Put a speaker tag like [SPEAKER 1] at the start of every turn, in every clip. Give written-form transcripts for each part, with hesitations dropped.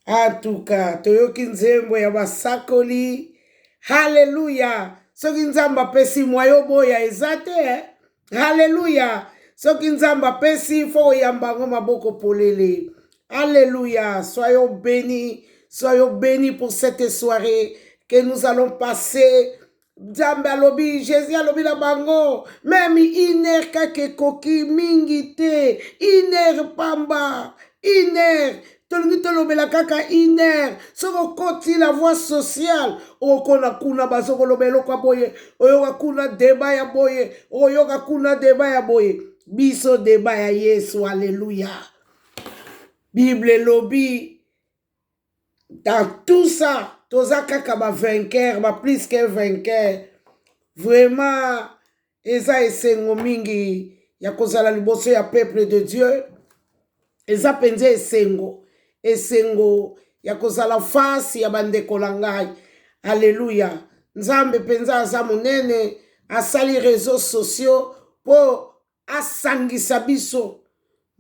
[SPEAKER 1] En tout cas, toyoki nzembo ya basakoli. Hallelujah. Soki nzamba pesi mwayo boya ezate. Hallelujah. Soki nzamba pesi fo yambango maboko polele. Alléluia. Soyons bénis pour cette soirée que nous allons passer. Nzambe alobi, Jésus alobi la bango. Même iner kake koki mingite. Iner pamba. Iner. Tolingi tolobela kaka iner. Soko koti la voie sociale. Okona kuna basoko lobelo kwa boye. Oyoka kuna deba ya boye. Oyoka kuna deba ya boye. Biso deba ya Yesu. Alléluia. Bible lobby, dans tout ça, toza kaka ba vainqueur, ba plus qu'un vainqueur. Vraiment, eza esengo mingi ya kozala liboso ya peuple de Dieu. Eza penze esengo ya kozala face ya bandeko na ngai. Alléluia. Nzambe penza aza monene, asali réseaux sociaux po asangisa biso.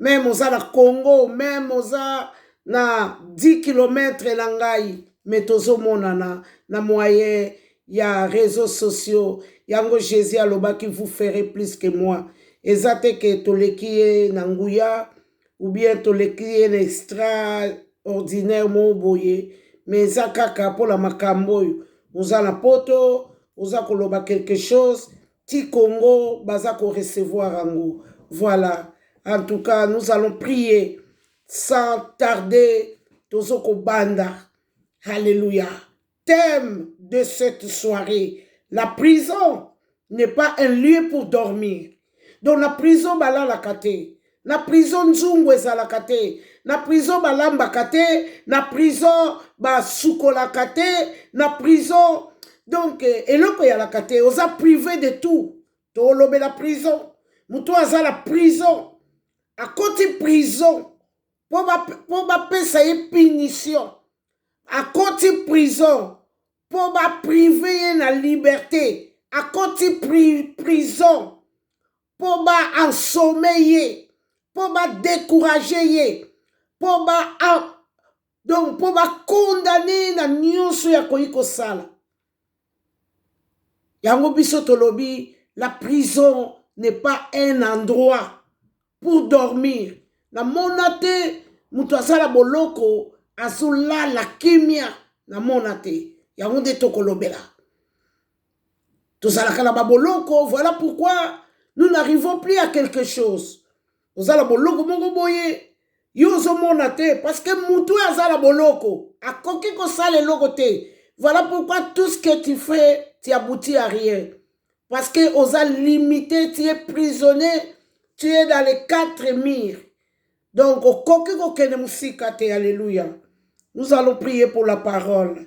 [SPEAKER 1] Même oza na Congo, même oza na 10 km na ngai, mais tozomonana na moyen ya réseaux sociaux. Yango Jésus alobaki vous ferez plus que moi. Ezate ke toleki ye na nguya ou bien toleki ye na extraordinaire mo boye, mais eza kaka po la makambo oyo. Oza na poto, oza koloba quelque chose, ti Congo baza ko recevoir yango. Voilà. En tout cas, nous allons prier sans tarder. Tozoko Banda. Alléluia. Thème de cette soirée. La prison n'est pas un lieu pour dormir. Donc la prison bala la kate. La prison nzungu eza la kate. La prison balamba kate. La prison ba suko la kate. La prison. Donc, eloko ya la kate. Oza privé de tout. To lobe la prison. Muto aza la prison. À côté prison, pour ma pesa une punition. À côté prison, pour ma priver la liberté. À côté prison, pour ma ensommeiller, pour ma décourager, pour ma donc pour ma condamner na nyonso ya koyiko sala. Yango biso tolobi, la prison n'est pas un endroit pour dormir. Na monate, mutuasala boloko, azula la kimia, na monate. Yango de tokolobela. Tozala kala boloko, voilà pourquoi nous n'arrivons plus à quelque chose. Ozala boloko mongo boye, yozo monate, parce que mutu azala boloko, a koki ko sale logote. Voilà pourquoi tout ce que tu fais, tu aboutis à rien. Parce que osa limité, tu es prisonnier. Tu es dans les 4 murs. Donc, alléluia. Nous allons prier pour la parole.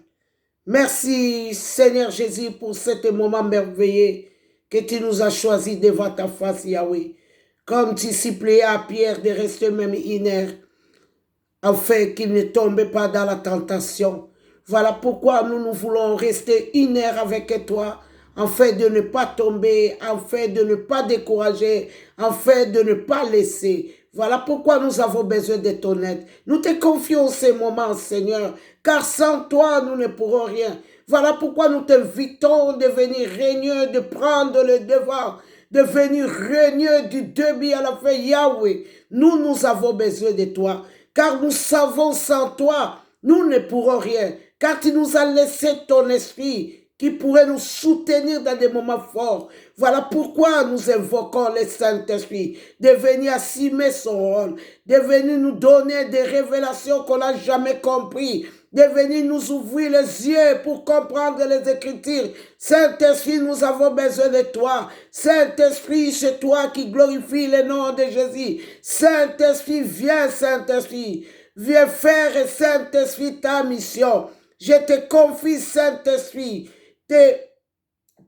[SPEAKER 1] Merci, Seigneur Jésus, pour ce moment merveilleux que tu nous as choisi devant ta face, Yahweh. Comme tu suppliais à Pierre de rester même inerte, afin qu'il ne tombe pas dans la tentation. Voilà pourquoi nous voulons rester inertes avec toi, afin de ne pas tomber, afin de ne pas décourager, afin de ne pas laisser. Voilà pourquoi nous avons besoin de ton aide. Nous te confions ces moments, Seigneur, car sans toi, nous ne pourrons rien. Voilà pourquoi nous t'invitons de venir régner, de prendre le devant, de venir régner du début à la fin, Yahweh. Nous avons besoin de toi, car nous savons sans toi, nous ne pourrons rien, car tu nous as laissé ton esprit, qui pourrait nous soutenir dans des moments forts. Voilà pourquoi nous invoquons le Saint-Esprit, de venir assumer son rôle, de venir nous donner des révélations qu'on n'a jamais comprises, de venir nous ouvrir les yeux pour comprendre les Écritures. Saint-Esprit, nous avons besoin de toi. Saint-Esprit, c'est toi qui glorifie le nom de Jésus. Saint-Esprit, viens, Saint-Esprit. Viens faire, Saint-Esprit, ta mission. Je te confie, Saint-Esprit,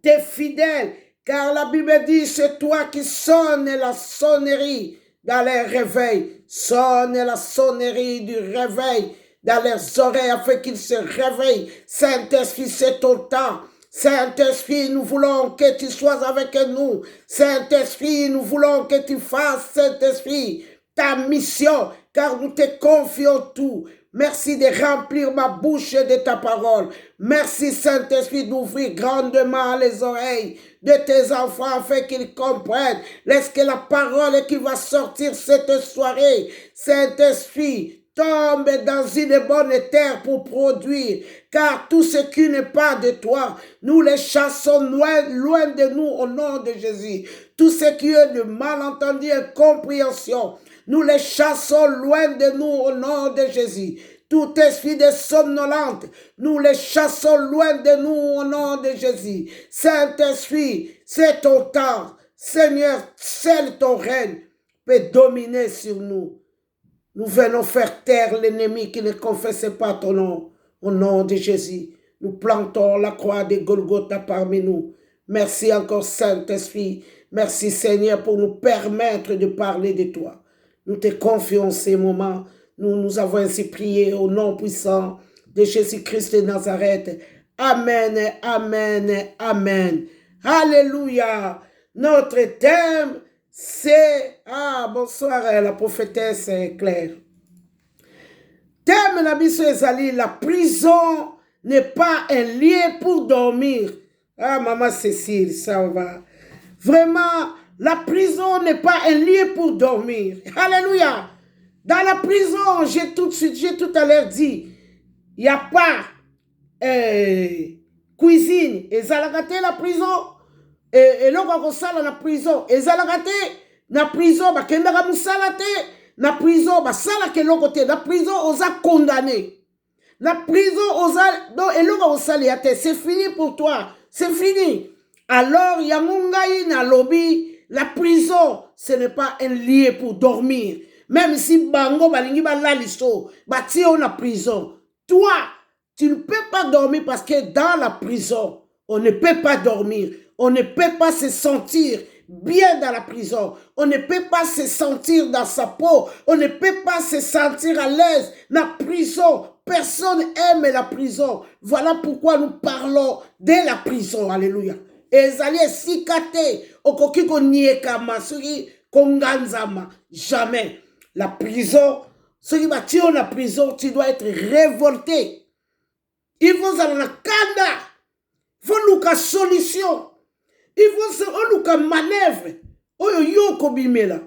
[SPEAKER 1] t'es fidèle, car la Bible dit, c'est toi qui sonne la sonnerie dans les réveils. Sonne la sonnerie du réveil dans leurs oreilles afin qu'ils se réveillent. Saint-Esprit, c'est ton temps. Saint-Esprit, nous voulons que tu sois avec nous. Saint-Esprit, nous voulons que tu fasses, Saint-Esprit, ta mission, car nous te confions tout. Merci de remplir ma bouche de ta parole. Merci, Saint-Esprit, d'ouvrir grandement les oreilles de tes enfants afin qu'ils comprennent. Laisse que la parole qui va sortir cette soirée, Saint-Esprit, tombe dans une bonne terre pour produire, car tout ce qui n'est pas de toi, nous les chassons loin de nous au nom de Jésus. Tout ce qui est de malentendu et incompréhension, nous les chassons loin de nous au nom de Jésus. Tout esprit de somnolente, nous les chassons loin de nous au nom de Jésus. Saint-Esprit, c'est ton temps. Seigneur, seul ton règne peut dominer sur nous. Nous venons faire taire l'ennemi qui ne confesse pas ton nom. Au nom de Jésus, nous plantons la croix de Golgotha parmi nous. Merci encore, Saint-Esprit. Merci, Seigneur, pour nous permettre de parler de toi. Nous te confions ces moments. Nous avons ainsi prié au nom puissant de Jésus-Christ de Nazareth. Amen, amen, amen. Alléluia. Notre thème, c'est... Ah, bonsoir, la prophétesse Claire. Thème na biso ezali, la prison n'est pas un lieu pour dormir. Ah, maman Cécile, ça va. Vraiment, la prison n'est pas un lieu pour dormir. Alléluia. Dans la prison, j'ai tout à l'heure dit, il n'y a pas cuisine. Et ça a la prison. Et là, on a la prison. Et ça a la prison. Bah, kendara musala te. La prison, bah, ça la ke côté. La prison, on a condamné. La prison, on a, donc, et là, on a c'est fini pour toi. C'est fini. Alors, il y a mungaï na lobby. La prison, ce n'est pas un lieu pour dormir. Même si bango balingi ba laliso, bati on a prison. Toi, tu ne peux pas dormir parce que dans la prison, on ne peut pas dormir. On ne peut pas se sentir bien dans la prison. On ne peut pas se sentir dans sa peau. On ne peut pas se sentir à l'aise. La prison, personne aime la prison. Voilà pourquoi nous parlons de la prison. Alléluia. Et zali sikate, okokiko niekama, suri konganzama, jamais. La prison, ceux qui battent en la prison, tu dois être révolté. Il faut aller la kanda. Il faut nous solution. Il faut nous manœuvre. Oyo yoko bimela.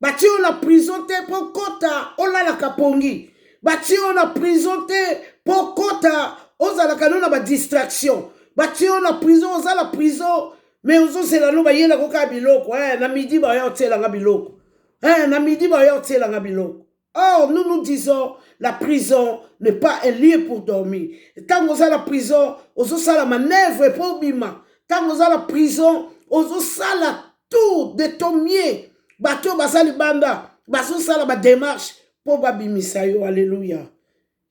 [SPEAKER 1] Bati en la prison te pour kota, ola la kapongi. Bati en la prison te pour kota, oza la kanona ba distraction. Bati en la prison, oza la prison. Mais ozo c'est la no ba yela koka biloko. Na midi ba ya otela nga biloko. Or, nous disons, la prison n'est pas un lieu pour dormir. Quand vous avez la prison, vous avez la manœuvre pour bima. Quand vous avez la prison, vous avez la tout de ton mieux. Bateau basali banda, baso sala ba démarche pour babimisa yo. Alléluia.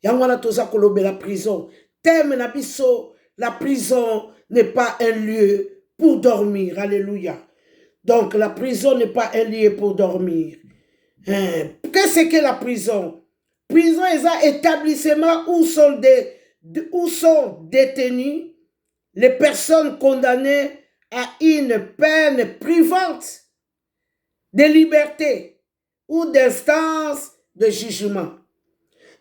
[SPEAKER 1] Yangwana toza kolobe la prison. Thème na biso, la prison n'est pas un lieu pour dormir. Alléluia. Donc, la prison n'est pas un lieu pour dormir. Qu'est-ce que la prison? Prison est un établissement où sont détenues les personnes condamnées à une peine privante de liberté ou d'instance de jugement.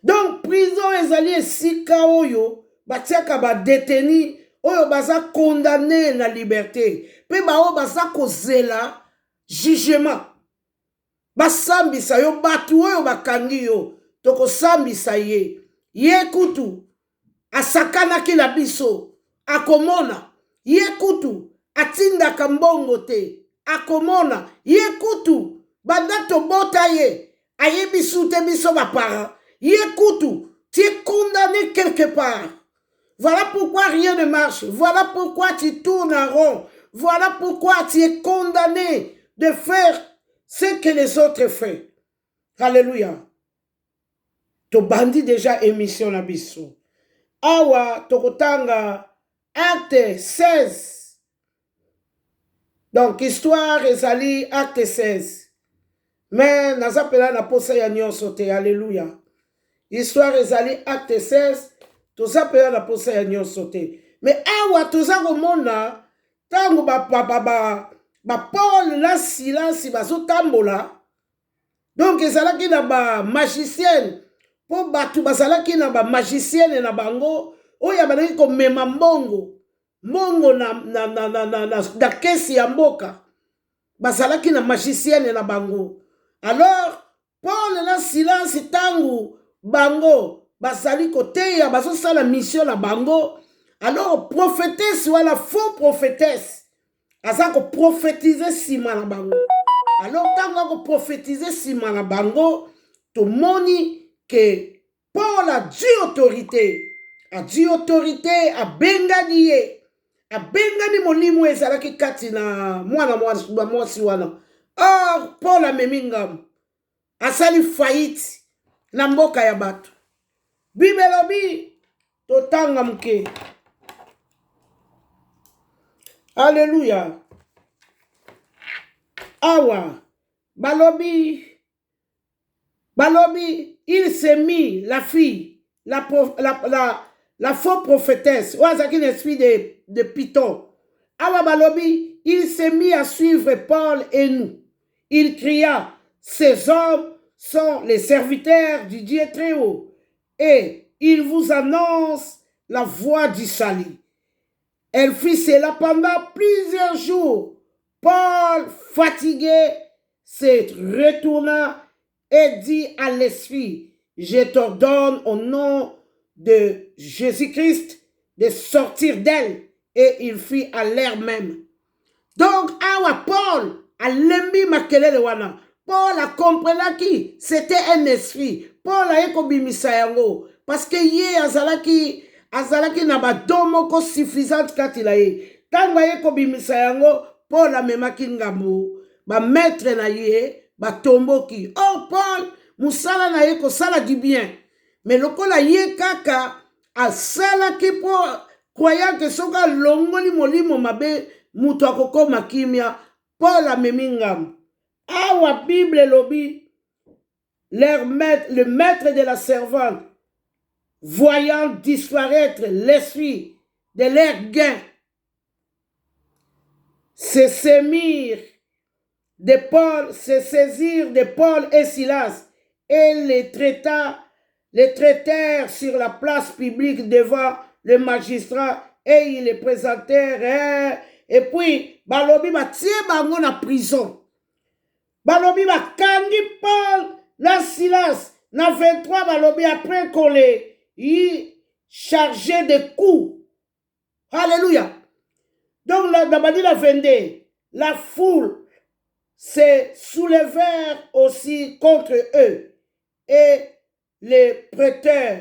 [SPEAKER 1] Donc, prison est allée si kaoyo, batiaka ba détenu, oyo baza condamné la liberté. Pe bao baza kozela jugement. Basambisa yo batu oyo bakangi yo. Toko sambisa ye. Ye kutu. Asakana kila biso. Akomona. Ye kutu. Atinda kambongo te. Akomona. Ye kutu. Bandato bota ye. Aye bisu te biso bapara. Ye kutu. Tu es condamné quelque part. Voilà pourquoi rien ne marche. Voilà pourquoi tu tournes en rond. Voilà pourquoi tu es condamné de faire ce que les autres font. Alléluia. To bandi déjà émission na biso. Awa tokotanga acte 16. Donc histoire ezali acte 16. Mais nazapela na posa ya nyonso te. Alléluia. Histoire ezali acte 16. Tozapela na posa ya nyonso te. Mais awa toza komona tango ba Paul la silence bazo tambola. Donc ezalaki na ba magicienne po batu basalaki na ba magicienne na bango oya banaki ko mema mbongo na kesi ya mboka basalaki na magicienne na bango. Alors Paul na Silas tangu bango basali koteya bazosala mission na bango. Alors prophétesse wala faux prophétesse aza ko prophétiser sima na bango. Alors tango ako prophétiser sima na bango tomoni que Paul a dit autorité a bengani ye a bengani molimo ezalaki kati na mwana mwasi wana. Or Paul amemi ngambo asali faillite na mboka ya bato. Bible elobi totanga muke. Alléluia. Awa balobi il s'est mis la fille la faux prophétesse ouazaki l'esprit de Python. Awa balobi il s'est mis à suivre Paul et nous. Il cria, ces hommes sont les serviteurs du Dieu très haut et il vous annonce la voie du salut. Elle fit cela pendant plusieurs jours. Paul, fatigué, se retourna et dit à l'esprit, je t'ordonne au nom de Jésus-Christ de sortir d'elle. Et il fit à l'air même. Donc, awa Paul a lembi makelele wana. Paul a compris qui c'était un esprit. Paul a ekobimisa yango parce que ye azalaki na badomo ko suffisante katila ye. Tango ekobimisa yango Paul a memaki ngambo ba maître na ye ba tomboki. Oh Paul musala na ye ko sala du bien. Mais lokola ye kaka asala ki po croyant que soka longoli molimo mabe mutu akokoma kimia. Paul a memi ngambo. Awa Bible lobi le maître de la servante voyant disparaître l'esprit de leur gain se saisirent de Paul et Silas et les traitèrent sur la place publique devant le magistrat et ils les présentèrent et puis balobi batie bango na prison. Balobi bakangi Paul na Silas na 23 balobi après qu'on les y chargé de coups. Alléluia. Donc là, dans la 22, la foule se soulevèrent aussi contre eux et les prêteurs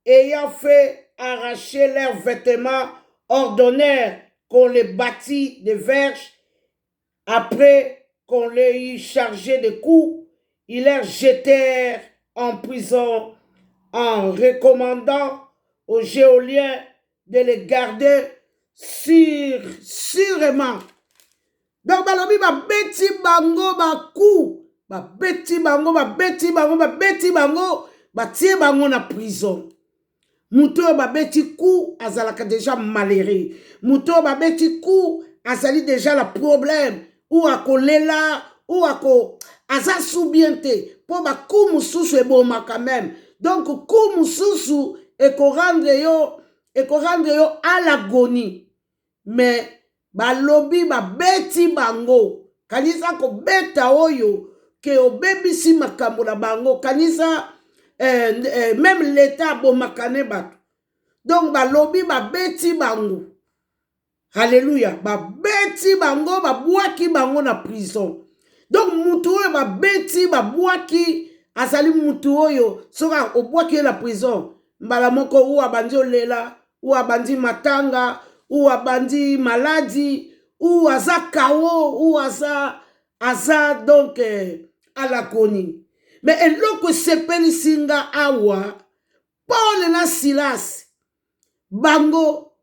[SPEAKER 1] ayant fait arracher leurs vêtements ordonnèrent qu'on les bâtit de verges. Après qu'on les eut chargés de coups, ils les jetèrent en prison en recommandant aux geôliers de les garder sûrement. Donc, balobi ba beti bango ba coup, ba beti bango, ba tie bango na prison. Mouto ba beti coup, azalaka déjà malheureux. Mouto ba beti coup, azali déjà la problème. Ou ako lela, ou ako aza soubiente. Po ba coup mususu e boma quand même. Donc, coup mususu e ko rendre yo à l'agonie. Mais balobi ba beti bango. Kanisa ko beta oyo ke obebisi makambo na bango. Kanisa même l'état bomakane bato. Donc balobi ba beti bango. Alléluia. Ba beti bango ba bwaki bango na prison. Donc mutu oyo ba beti ba bwaki azali mutu oyo soka obwaki na prison. Mbala moko ou abandi olela, ou abandi matanga, ou abandi maladie, ou aza kawo, ou aza donc à la koni. Mais eloko sepeli singa awa, Paul na Silas, bango,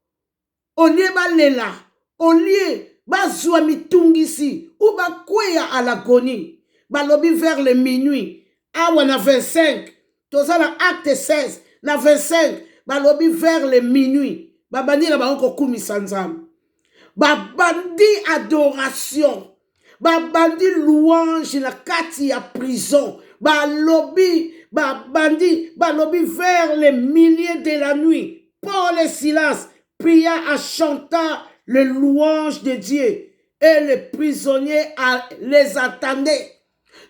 [SPEAKER 1] olie balela, olie bazwa mitungisi, ou bakweya à la koni, balobi vers le minuit, awa na 25, toza na acte 16, na 25, balobi vers le minuit, babandi na bango kokumisa nzambe. Babandi adoration, babandi louange na kati ya prison, balobi bandi, balobi vers les milliers de la nuit. Paul et Silas pria en chantant les louanges de Dieu et les prisonniers les attendaient.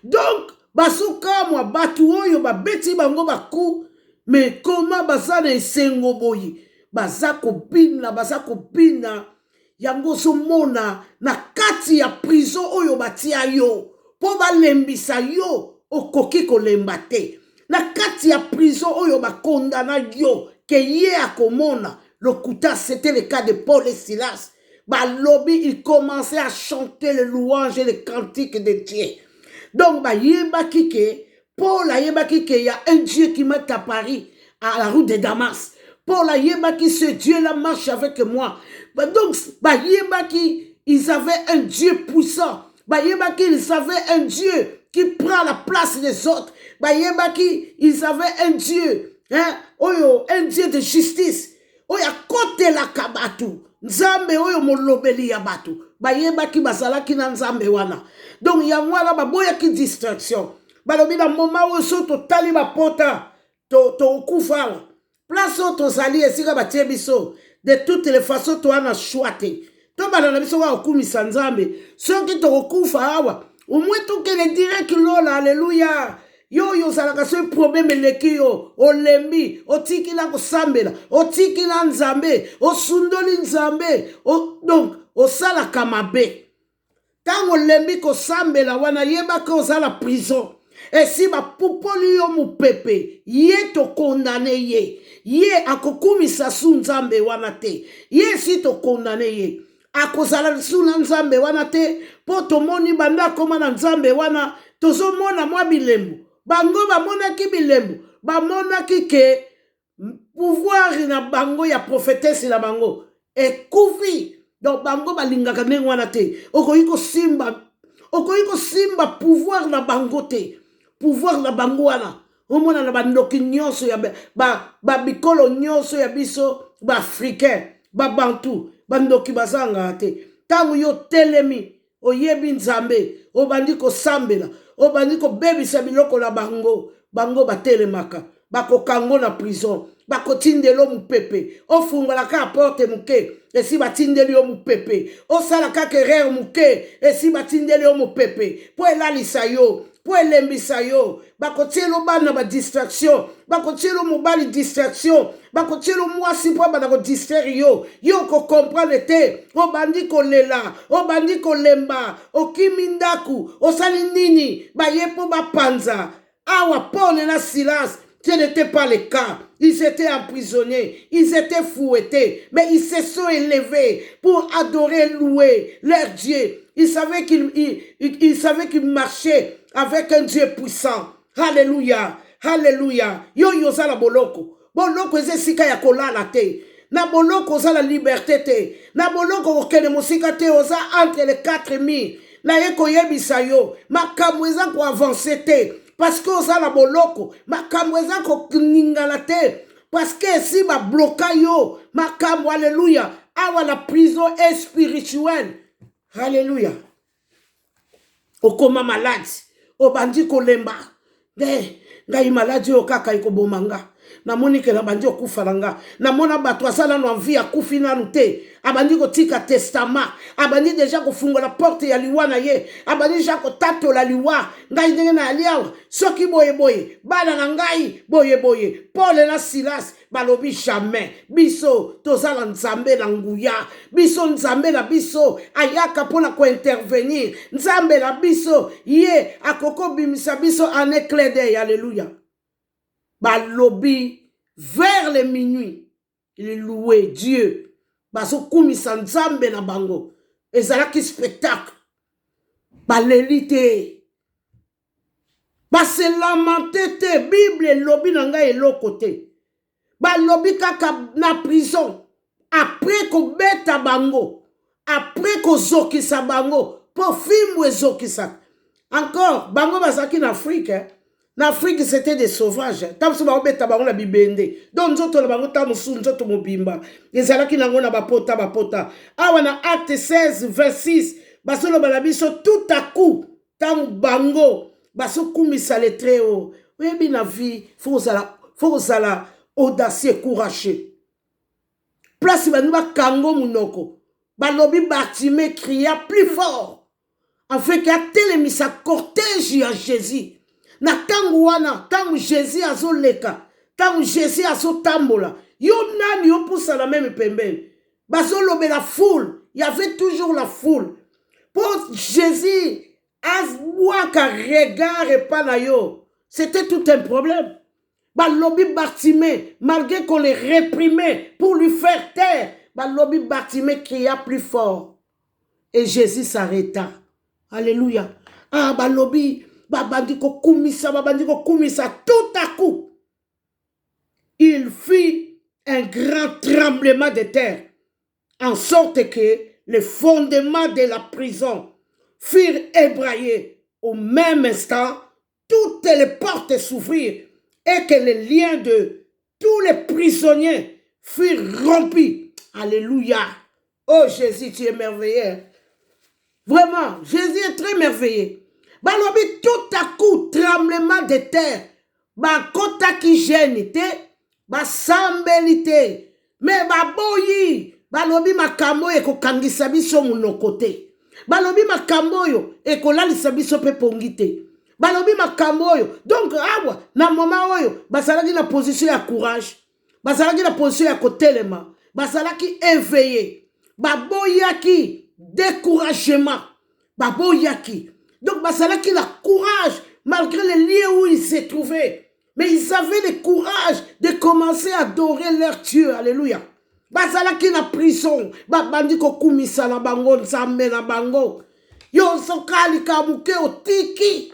[SPEAKER 1] Donc, basuka mwa batu oyo babeti bango baku, mais comment baza na esengo boyi? Baza kobina, yango somona na kati ya prison oyo batia yo, po balembisa yo okoki kolemba te. Na kati ya prison oyo bakondana yo, ke ye akomona. Lokuta, c'était le cas de Paul et Silas. Balobi, il commençait à chanter les louanges et les cantiques de Dieu. Donc, Paul a yebaki que il y a un Dieu qui m'est apparu à la route de Damas. Paul a yebaki, ce Dieu-là marche avec moi. Donc, ils avaient un Dieu puissant. Ils avaient un Dieu qui prend la place des autres. Ils avaient un Dieu, un Dieu de justice. Oya kote la kabatu. Nzambe oyo molobeli ya batu. Bayebaki bazalaki na nzambe wana. Donc ya mwana baboya ki distraction. Balobi na moma oyo so totali bapota to okufala. Place o tozali esika batie biso. De toutes les façons to ana choite. To balana biso wa okumisa nzambe. Soki to okufa awa. Umwe tokele direct lola, alléluia. Yo zalaka so problème eleki yo, olembi, otikila kosambela, otikila nzambe, osundoli nzambe, donc osalaka mabe. Tango olembi kosambela wana yebaka ozala prison. Et si bapupoli yo mupepe, ye to condamné ye. Ye akokumisa su nzambe wana te. Ye si to condamné ye. Akozala su na nzambe wana te, po tomoni banda koma na nzambe wana, tozomona mwa bilembu. Bango bamonaki bilembu, bamonaki ke pouvoir na bango ya prophétesse la bango ekufi. Donc bango balingaka ndenge wana te. Okoki kosimba pouvoir na bango te. Pouvoir na bango wana omona na bandoki nyonso ya bikolo nyonso ya biso ba africain, ba bantu, bandoki bazanga te. Tangu yo telemi oyebi nzambe, obandi kosambela, obandi kobebisa biloko na bango, bango batelemaka, bakokango na prison, bakotindelo mupepe, ofungolaka porte muke, esi batindeli yo mupepe, osalaka kerere muke, esi batindeli yo mupepe, po elalisa yo, po elembisa yo, bakotielo bana ba distraction, bakotielo mobali distraction, bakotielo mwasi po bana distraire yo, yo ko comprendre te, obandi kolela, obandi kolemba, okimindaku, osali nini, bayepo bapanza. Awa Paul et Silas, ce n'était pas le cas. Ils étaient emprisonnés, ils étaient fouettés, mais ils se sont élevés pour adorer, louer leur Dieu. Ils savaient qu'ils marchaient avec un Dieu puissant. Alléluia, alléluia. Yo yozala boloko. Boloko ezesika ya kolala te. Na boloko oza la liberté te. Na boloko okene mosika te oza entre les quatre murs. Na yeko yebisa yo. Makambo eza ko avancer te. Parce que oza la boloko. Makambo eza ko ningala te. Parce que si ba bloka yo. Makambo, alléluia. Awa la prison est spirituelle. Alléluia. Okoma malade. Obandi kolemba. Ngai maladi yo kaka ikobomanga. Namoni ke na bandi okufalanga. Namona bato asala no envie akufi nanu te. Abandi ko tika testament. Abandi deja ko fungola porte ya liwa na ye. Abandi deja ko tato la liwa. Ngai ndenge na aliawa. Soki boye. Bana na ngai boye. Paul na Silas balobi jamais. Biso tozala nzambe na nguya. Biso nzambe na biso ayaka pona ko intervenir. Nzambe na biso ye akoko bimisa biso en éclair d'œil. Alléluia. Balobi vers les minuit. Il louait Dieu. Baso kumisa nzambe na bango. Ezalaki spectacle. Balelite. Base lamenté te. Bible lobi nanga eloko te. Balobi kaka na prison. Après ko beta bango. Après ko zokisa bango. Po filmwe zokisa. Encore, bango bazaki en Afrique. En Afrique, c'était des sauvages. Tam so ba beta bango na bibende. Donc nzoto la bango tam su nzoto mobimba. Ezalaki nango na bapota. Awa na Acte 16 26 basolo balabiso tout à coup tam bango baso kumisa le très haut. oyebi na vie faut ozala audacieux courageux. Place banu bakango munoko balobi Bartimée cria plus fort afin qu'atelemisa cortège ya Jésus. Na tangu wana tangu Jésus azoleka tangu Jésus azotambola yo nani yo poussa la même pembeni bazolobe la foule. Il y avait toujours la foule. Pour Jésus azwaka regard et pas na yo, c'était tout un problème. Balobi Bartimée, malgré qu'on les réprimait pour lui faire taire, Balobi Bartimée cria plus fort. Et Jésus s'arrêta. Alléluia. Ah, Balobi, babandiko kumisa, tout à coup. Il fit un grand tremblement de terre, en sorte que les fondements de la prison furent ébraillés. Au même instant, toutes les portes s'ouvrirent et que les liens de tous les prisonniers furent rompus. Alléluia. Oh Jésus, tu es merveilleux. Vraiment, Jésus est très merveilleux. Balobi tout à coup, tremblement de terre. Bakota ki génité, basambelité. Mais baboyi, balobi makambo eko kangisa biso munokote. Balobi makambo yo eko lalisa biso pe pongite. Balobi makambo yo. Donc awa na moment oyo basalaki na position ya courage. Basalaki na position ya kotelema. Basalaki éveillé. Baboyaki découragement. Baboyaki. Donc basalaki la courage malgré les lieux où ils se trouvaient. Mais ils avaient le courage de commencer à adorer leur Dieu. Alléluia. Basalaki na prison. Babandi ko kumisa na bango nzambe na bango. Yo sokali kabuke otiki.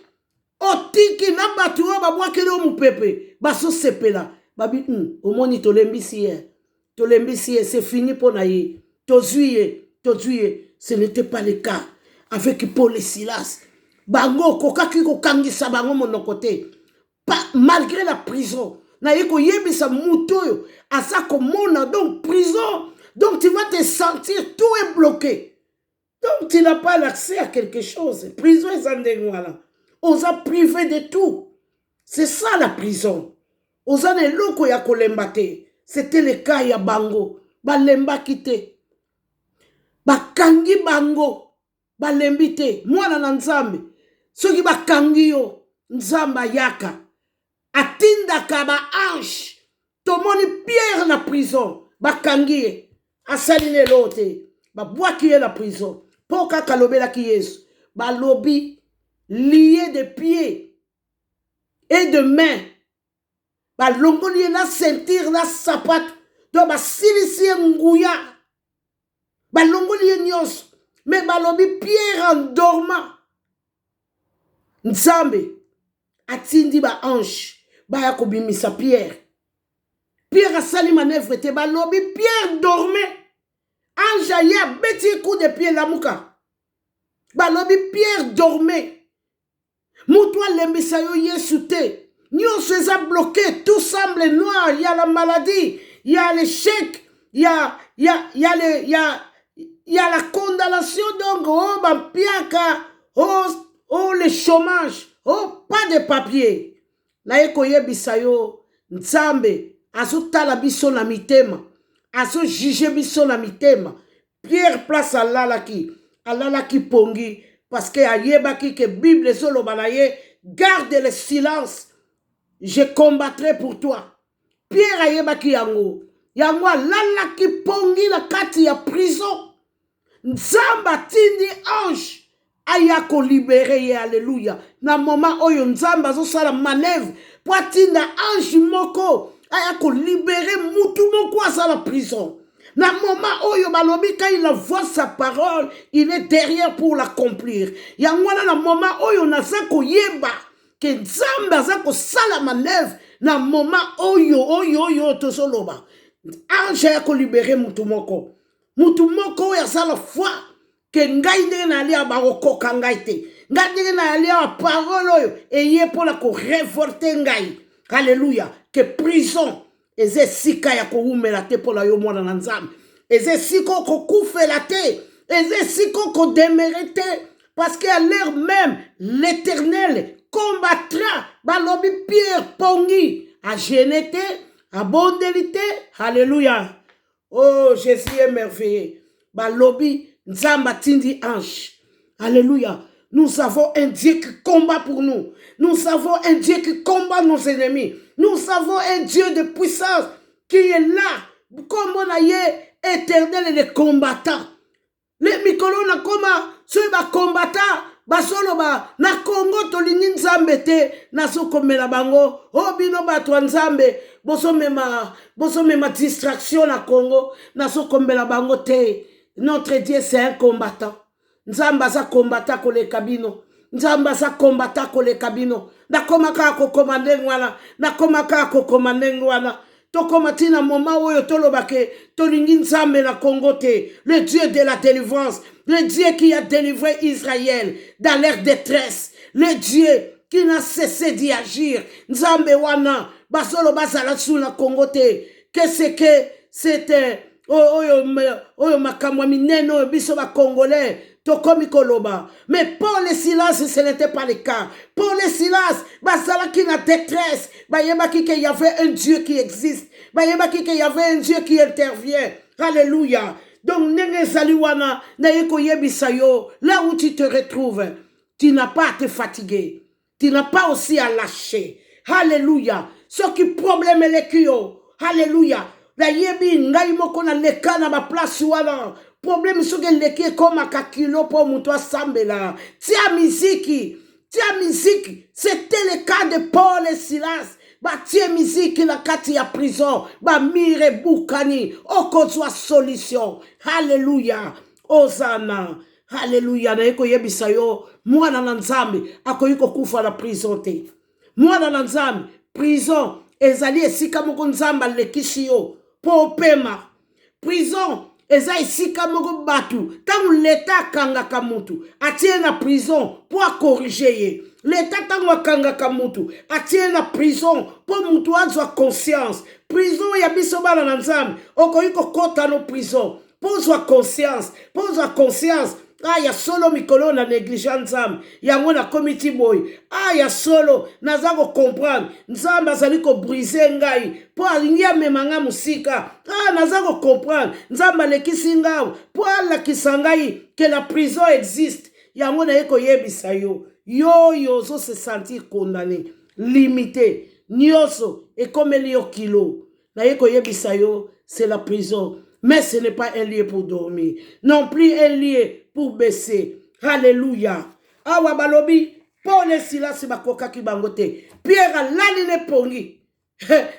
[SPEAKER 1] Otiki na batu wa babwaki no mupepe. Baso sepela. Babi omoni tolembisi ye. Tolembisi ye, c'est fini pour naïe. Tozuye. Ce n'était pas le cas avec Paul et Silas. Bango kokaki kokangisa bango monokote. Malgré la prison. Naïe ko yebisa mutoyo. Asa komona donc prison. Donc tu vas te sentir tout est bloqué. Donc tu n'as pas l'accès à quelque chose. Prison est zandengwala. On a privé de tout. C'est ça la prison. On a des locaux ya kolembate. C'était le cas ya bango. Balemba kite. Bakangi bango. Balembite. Mwana na nzambe. Soki bakangi yo. Nzamba yaka. Atinda kaba ange. Tomoni Pierre na prison. Bakangi ye. Asaline lote. Babwaki ye la prison. Poka kalobela ki yesu. Balobi. Lié de pieds. Et de mains. Balongoli na sentir na sapat. Donc basilisi nguya. Balongoli nyos. Mais balobi Pierre en dormant. Nzambe. Atindi ba ange. Baya kobimisa Pierre. Pierre a sali manœuvre te balobi Pierre dormait. Ange ya beti coup de pied la muka. Balobi Pierre dormait. Moutouan lembisa yo yesu te. Nous sommes bloqués, tout semble noir. Il y a la maladie, il y a l'échec, il y a la condamnation. Donc, oh, bampiaka, oh, le chômage, oh, pas de papier. Na ekoye bisayo, nzambe, azo tala biso na mitema, azo juge biso na mitema. Pierre place alalaki pongi, parce que ayebaki que Bible solo banaye, garde le silence. Je combattrai pour toi. Pierre ayebaki yango. Yango lalaki pongi la kati ya prison. Nzamba tindi ange. Ayako libéré ye, alléluia. Na moment oyo nzamba zo sala manœuvre. Po tinda ange moko. Ayako libéré mutu moko à la prison. Na moment oyo balobi quand il envoie sa parole, il est derrière pour l'accomplir. Yango na moment oyo nazako yeba. Que Nzambe aza kosala manœuvre na moment oyo tozoloba. Ange ya ko libérer mutu moko. Mutu moko ya sala foi que ngai ndenge na lia ba okoka ngai te. Ngai ndenge na lia parole oyo eye pola ko révolter ngai. Alléluia. Que prison eze sika ya ko umela te pola yo mwana na Nzambe. Eze siko ko kufela te. Eze siko ko demere te. Parce qu'à l'heure même, l'Éternel combattra, balobi Pierre Pongi, à Génété, à Bondelité, alléluia. Oh, Jésus est merveilleux. Balobi, Nzamba Tindi Ange, alléluia. Nous avons un Dieu qui combat pour nous. Nous avons un Dieu qui combat nos ennemis. Nous avons un Dieu de puissance qui est là, comme on a éternel et les combattants. Les mikolo na koma, ceux ba combattants, basolo ba, na Congo tolingi nzambe te, na sokomela bango, oh bino bato nzambe, boso mema distraction na Congo, na sokomela bango te. Notre Dieu c'est un combattant. Nzamba za combattant koleka bino. Nzamba za combattant koleka bino. Na koma ka ko komande ngwana, na koma ka ko komande ngwana. Tokoma tina moma oyo tolobake tolingi nzambe na Congo te, le Dieu de la délivrance, le Dieu qui a délivré Israël dans leur détresse, le Dieu qui n'a cessé d'y agir. Nzambe wana basolo basala sous na Congo te. Qu'est-ce que c'était oyo makamwa mineno biso ba congolais tokomi koloba. Mais pour les Silas, ce n'était pas le cas. Pour les Silas, basala qui na détresse, bayebaki qu'il y avait un Dieu qui existe, bayebaki qu'il y avait un Dieu qui intervient. Alléluia. Donc nenge saliwana na yeko yebisayo, là où tu te retrouves, tu n'as pas à te fatiguer, tu n'as pas aussi à lâcher. Alléluia. Ce qui problème est le kyo. Alléluia. La yebi ngai moko na leka na ba place wana. Problème c'est que leki comme à kilo pour muto sambela. Tia musique. C'était le cas de Paul et Silas. Ba tia musique la kati ya prison. Ba mire bukani. Okozwa solution. Alléluia. Osana. Alléluia. Na yeko yebisa yo. Mwana na nzambe. Ako yiko kufa na prison te. Mwana na nzambe. Prison. Ezali esika moko nzamba lekisi yo. Po pema. Prison. Eza esika moko batu. Tangu l'État kangaka mutu. Atie na prison. Po corriger ye. L'État tangu kangaka mutu. Atie na prison. Po mutu azwa conscience. Prison ya biso bana na nzambe. Oko yiko kota no prison. Po zwa conscience. Po zwa conscience. Ah, ya solo mikolo na négligence nzambe. Yango na komiti boy. Ah, ya solo nazako comprendre. Nzambe azali ko briser ngai. Po alingi amemanga musika. Ah, nazako comprendre. Nzambe alekisi ngao. Po alakisa ngai que la prison existe. Yango na yeko yebisa yo. Yo zo se sentir condamné, limité. Nyoso et comme yo kilo. Na yeko yebisa yo, c'est la prison. Mais ce n'est pas un lieu pour dormir. Non plus un lieu pour baisser. Alléluia. Awa balobi, Paul et Silas bakoka ki bangote. Pierre alali ne pongi.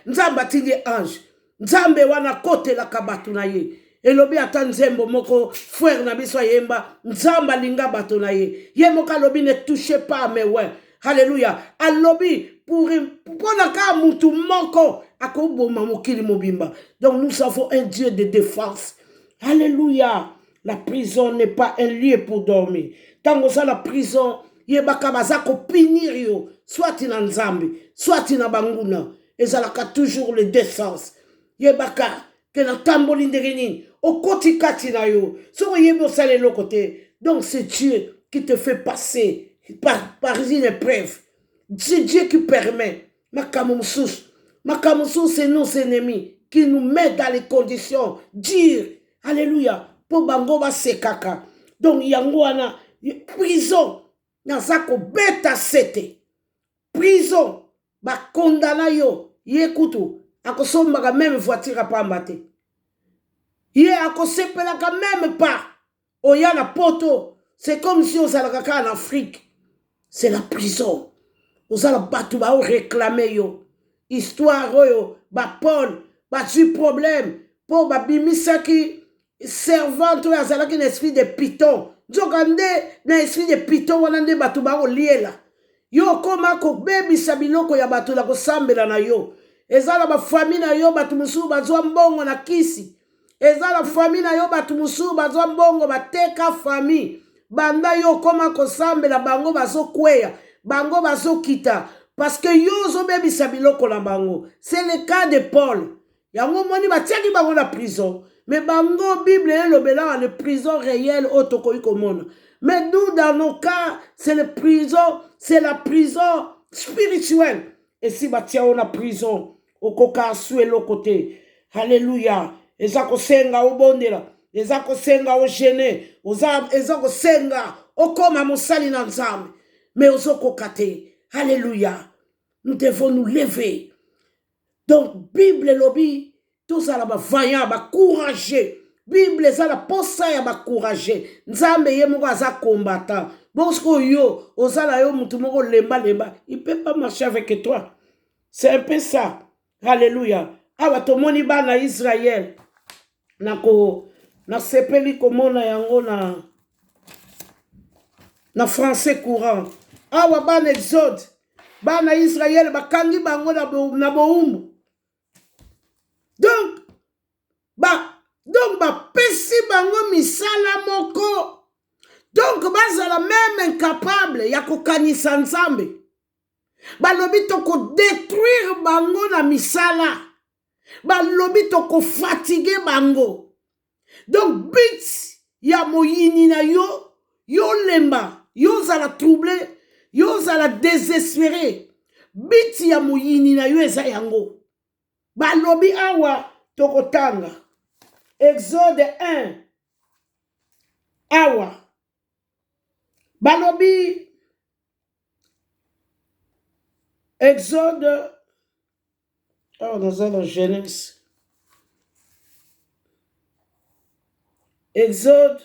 [SPEAKER 1] Nzamba tindi ange. Nzambe wana kote la kabatu na ye. Elobi ata nzembo moko frère na biso yemba. Nzamba linga bato na ye. Ye moka lobi ne touchez pas mes ouais. Alléluia. Alobi pour la ka mutu moko. Donc nous avons un Dieu de défense. Alléluia. La prison n'est pas un lieu pour dormir. Quand on a la prison, yebaka bazako pinir yo, soit ina nzambe, soit ina banguna. Et ça a toujours les deux sens. Yebaka que na tamboli nderini, au kotikati na yo. So yebo sale le côté. Donc c'est Dieu qui te fait passer par une épreuve. C'est Dieu qui permet. Makamumsus. Makamusu, c'est nos ennemis qui nous mettent dans les conditions dures. Alléluia. Pour bango ba sekaka. Donc yangwana prison nazako beta sete. Prison ba kondana yo yekutu akosomba ka même voiture a pas mbate. Ye akosepela ka même pas. Oyana poto. C'est comme si on s'alaka en Afrique. C'est la prison. Vous allez battre ba réclamer yo. Histoire oyo ba Paul ba du problème pour ba bimisaki servante oyo azalaki na esprit de python nzokande na esprit de python wana nde bato ba oliela yo koma ko bebisa biloko ya bato la kosambela na yo ezala ba famille na yo bato musu bazwa mbongo na kisi ezala famille na yo bato musu bazwa mbongo bateka famille banda yo koma kosambela bango bazokweya bango bazokita. Parce que yo zo bebi sabiloko na bango. C'est le cas de Paul. yango moni batiaki bango na prison. Mais bango, Bible et le bélan, les prisons réelles, autokoï komona. Mais nous, dans nos cas, c'est la prison spirituelle. Et si batia on a prison, au koka soué l'autre côté. Alléluia. Ezako senga au bondela. Ezako senga au gêné. Ezako senga au koma mosali na nzambe. Mais ozoko kate. Alléluia. Nous devons nous lever. Donc, Bible lobby. Tout ça là, vaillant, courageux. Bible ça la posa ya courageux. Nzambe ye moko aza combattant. Bosko yo, ozala yo mutu moko lemba. Il peut pas marcher avec toi. C'est un peu ça. Alléluia. Awa tomoni bana Israël. Na sepeli komona yango na français courant. Awa bana Exode. Bana Israël bakangi bango na boumbu. Donc, pesi bango misala moko. Donc, bazala même incapable ya kokanisa nzambe. Balobi toko détruire bango na misala. Balobi toko fatiguer bango. Donc, bit ya moyini na yo lemba, yo zala troublé, yo zala désespéré. Bit ya moyini na yo eza yango. Balobi awa tokotanga. Exode 1. Awa. Balobi. Exode. Oh, dans Genèse. Exode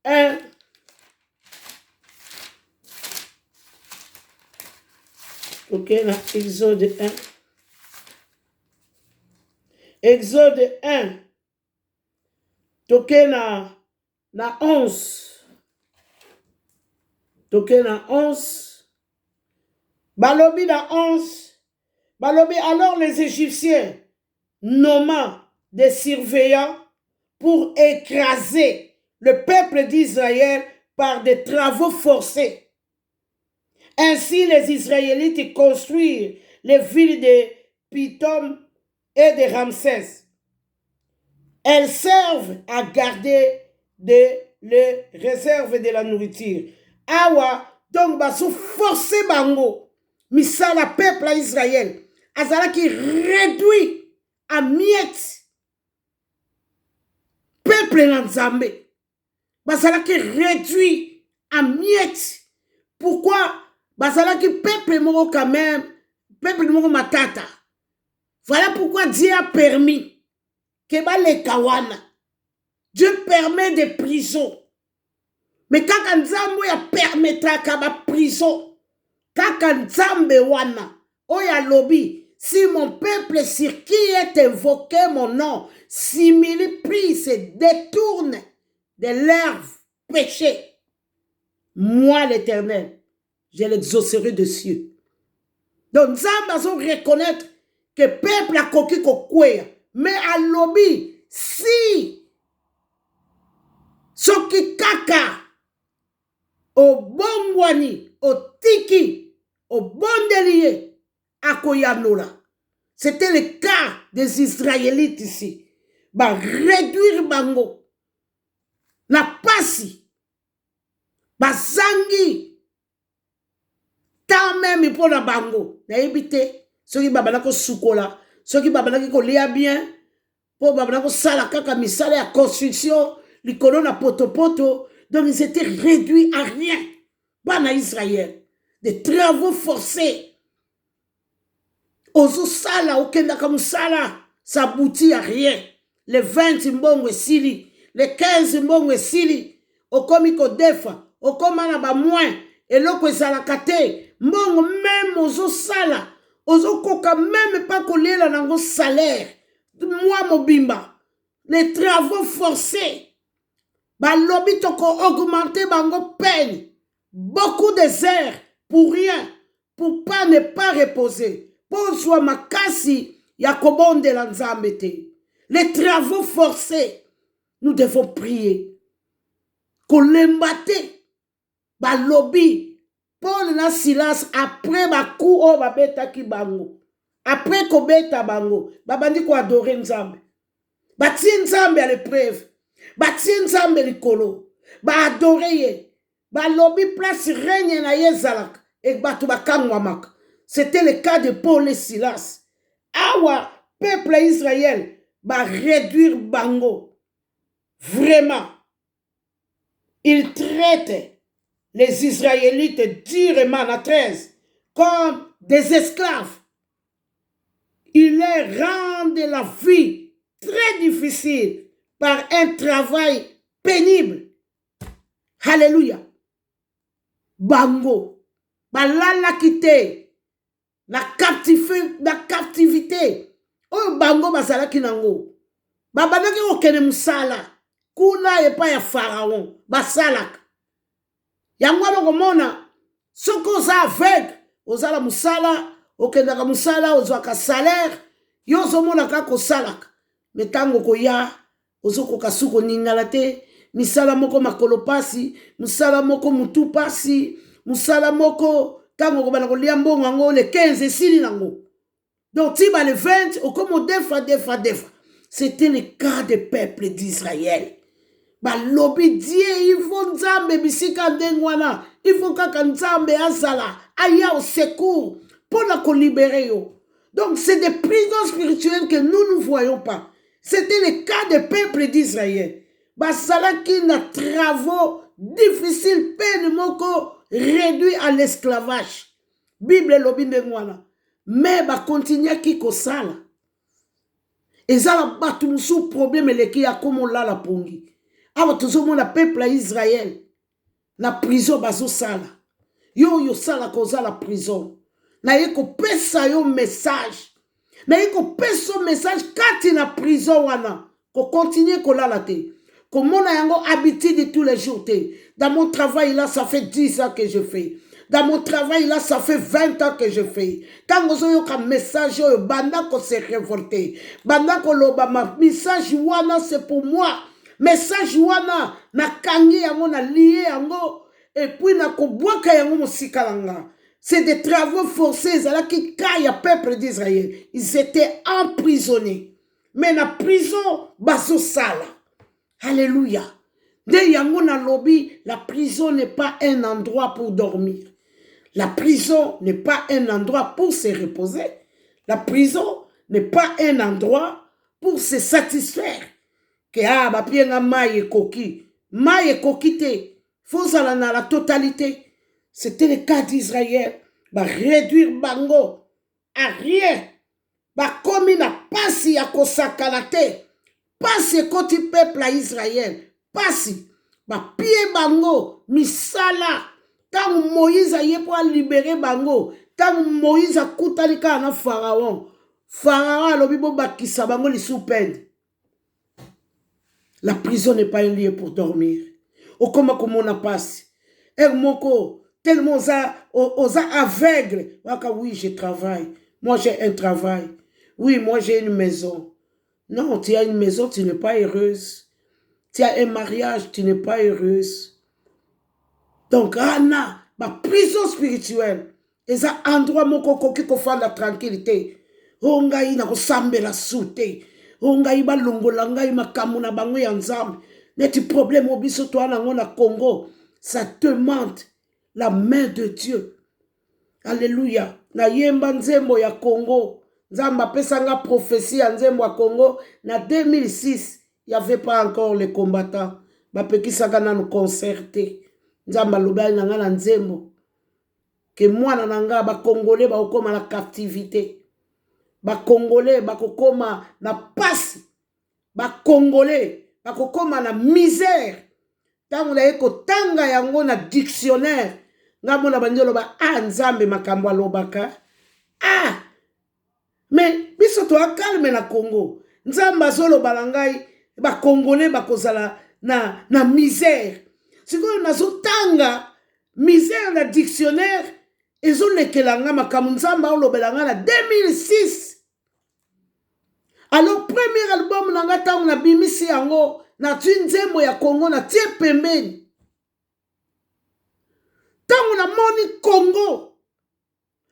[SPEAKER 1] 1. Ok, là, Exode 1. Exode 1. Toke na 11. Toke na 11. Balobi na 11. Balobi, alors les Égyptiens nommant des surveillants pour écraser le peuple d'Israël par des travaux forcés. Ainsi, les Israélites construisent les villes de Pithom et de Ramsès. Elles servent à garder les réserves de la nourriture. Awa, donc, baso forcé bango. Misala peuple à Israël. Azala qui réduit à miettes. Peuple Nzambe. Basala qui réduit à miettes. Pourquoi? Basala qui peuple moro quand même. Peuple moro matata. Voilà pourquoi Dieu a permis. Dieu permet des prisons. Mais quand Nzambe ya permettra kaba prison, kaka Nzambe wana, oya lobi, si mon peuple sur qui est invoqué mon nom, prie, se détourne de leurs péchés, moi l'Éternel, je l'exaucerai de cieux. Donc Nzambe a reconnaître que le peuple a koki kokweya. Mais à lobby, si soki kaka au bongwani, au tiki, au bondelier, à koyanola. C'était le cas des Israélites ici. Bah réduire bango. Na pasi. Bah zangi. Tant même pour la bango. Na évité. Soki babanako sukola. Ceux qui babanaki ko lia bien, pour babanako sala kaka misala ya construction, l'ikono na poto. Donc ils étaient réduits à rien. Bana Israël. Des travaux forcés. Ozo sala, okenda comme sala, ça aboutit à rien. Les 20 mbongo sili, les 15 mbongo sili, okomi ko defa, okoma na ba moins, eloko ezala kate, mbongo même ozo sala. Ozokoka même pas kolela nango salaire. Moi mobimba. Les travaux forcés. Balobi toko augmenter bango peine. Beaucoup de heures pour rien. Pour pas ne pas reposer. Pour soi makasi yakobonde la nzambete. Les travaux forcés. Nous devons prier. Kolembate. Balobi. Paul na Silas après ma coup au babeta ki bango. Après kobeta bango, babandi ko adorer nzambe. Batie nzambe à l'épreuve. Batie nzambe likolo. Ba adorer ye. Ba lobi place règne na ye zalak. Et batu bakangwamaka. C'était le cas de Paul et Silas. Awa, peuple Israël, va réduire bango. Vraiment. Il traite les Israélites durement à 13 comme des esclaves. Il leur rend la vie très difficile par un travail pénible. Alléluia. Bango. Balala kite. La captivité. Oh bango basala kinango. Babanaki okene musala. Kuna epa ya pharaon. Basalak. Yangwa komona. Soko za aveugle. Ozala musala. Okendaka musala. Ozwaka salaire. Yozo mona kako salak. Metango koya. Ozoko kasuko ningala te. Misala moko makolo pasi. Musala moko mutu pasi. Musala moko. Tango kobana kolia mbongo yango le 15 esili nango. Donc tiba le 20 okomo defa. C'était le cas des peuples d'Israël. Ba lobi die il faut nzambe bisika ndengwana. Il faut kaka nzambe azala aya au secours pour la libérer yo. Donc c'est des prisons spirituelles que nous ne voyons pas. C'était le cas des peuples d'Israël. Ba salaki na travaux difficiles peine moko réduit à l'esclavage. Bible lobi ndengwana. Mais ba continuer ki kosala. Ezala batu musu problème leki ya komo la pongi. Awa tozomo na peuple Israël. Na prison bazo sala. Yo sala koza la prison. Na yeko pesa yo message. Na yeko pesa message kati na prison wana. Ko continue ko la te. Comment na yango habitude de tous les jours te. Dans mon travail là, ça fait 10 ans que je fais. Dans mon travail là, ça fait 20 ans que je fais. Quand vous avez un message, banda ko se révolté. Banda ko loba ma message wana c'est pour moi. Message wana na kangi yango na lié yango et puis na ko boaka yango musikalanga. C'est des travaux forcés là qui caille à peuple d'Israël. Ils étaient emprisonnés. Mais la prison baso sala. Alléluia. De yango na lobby, la prison n'est pas un endroit pour dormir. La prison n'est pas un endroit pour se reposer. La prison n'est pas un endroit pour se satisfaire. Que ba pienga maye koki. Maye koki te. Faut ça na la totalité. C'était le cas d'Israël. Ba réduire bango à rien. Ba komi na pasi ya kosakala te. Pasi koti peuple à Israël. Pasi. Ba pie bango. Misala. Tant Moïse a yé pour libérer bango. Tant Moïse a koutalika na Pharaon. Pharaon alobi bo bakisa bango li sous peine. La prison n'est pas un lieu pour dormir. Okoma komona passe. Moko tellement osa aveugle. Waka oui, je travaille. Moi j'ai un travail. Oui, moi j'ai une maison. Non, tu as une maison, tu n'es pas heureuse. Tu as un mariage, tu n'es pas heureuse. Donc, Anna, ma prison spirituelle, et ça, endroit moko koki ko fa la tranquillité. Ongai na ko sambela soute. Ongai ba longola ngai makamu na bango ya nzambe. Neti problème obiso to na ngona Congo, ça demande la main de Dieu. Alléluia. Na yemba nzembo ya Congo. Nzamba pesanga prophétie ya nzembo ya Congo na 2006, il n'y avait pas encore les combattants. Ba pekisaka na nous concerter. Nzamba lobali na nga na nzembo ke mwana na nga ba congolais ba kokoma na captivité, ba congolais ba kokoma na pasi, ba congolais ba kokoma na misère. Tango na yeko tanga yango na dictionnaire nga mona banjelo ba nzambe makambo alobaka mais biso to calme na Congo. Nzamba zolo balangai ba congolais ba kozala na misère. Si vous avez tanga misère dans le dictionnaire, ils ont lekelanga makamunzamba ou lobelanga na 2006. Alors premier album nanga tango na bimisi yango na nzembo ya Congo na tie pembeni. Tango na moni Congo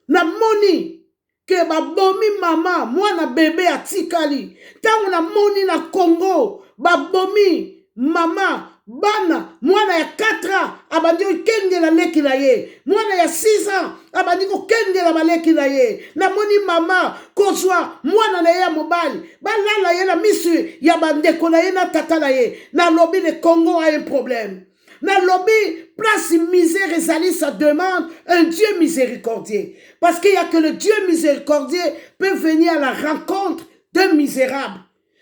[SPEAKER 1] na moni ke babomi mama mwana bebe atikali tango na moni na Congo babomi mama bana mwana ya 4 ans abandi okengela leki na ye mwana ya 6 ans abandi kokengela baleki na ye na moni mama kozwa mwana na ye ya mobali balala ye na misu ya bandeko na ye na tata na ye na lobi le Congo a un problème na lobi place misère ezali ça demande un Dieu miséricordieux parce qu'il y a que le Dieu miséricordieux peut venir à la rencontre d'un misérable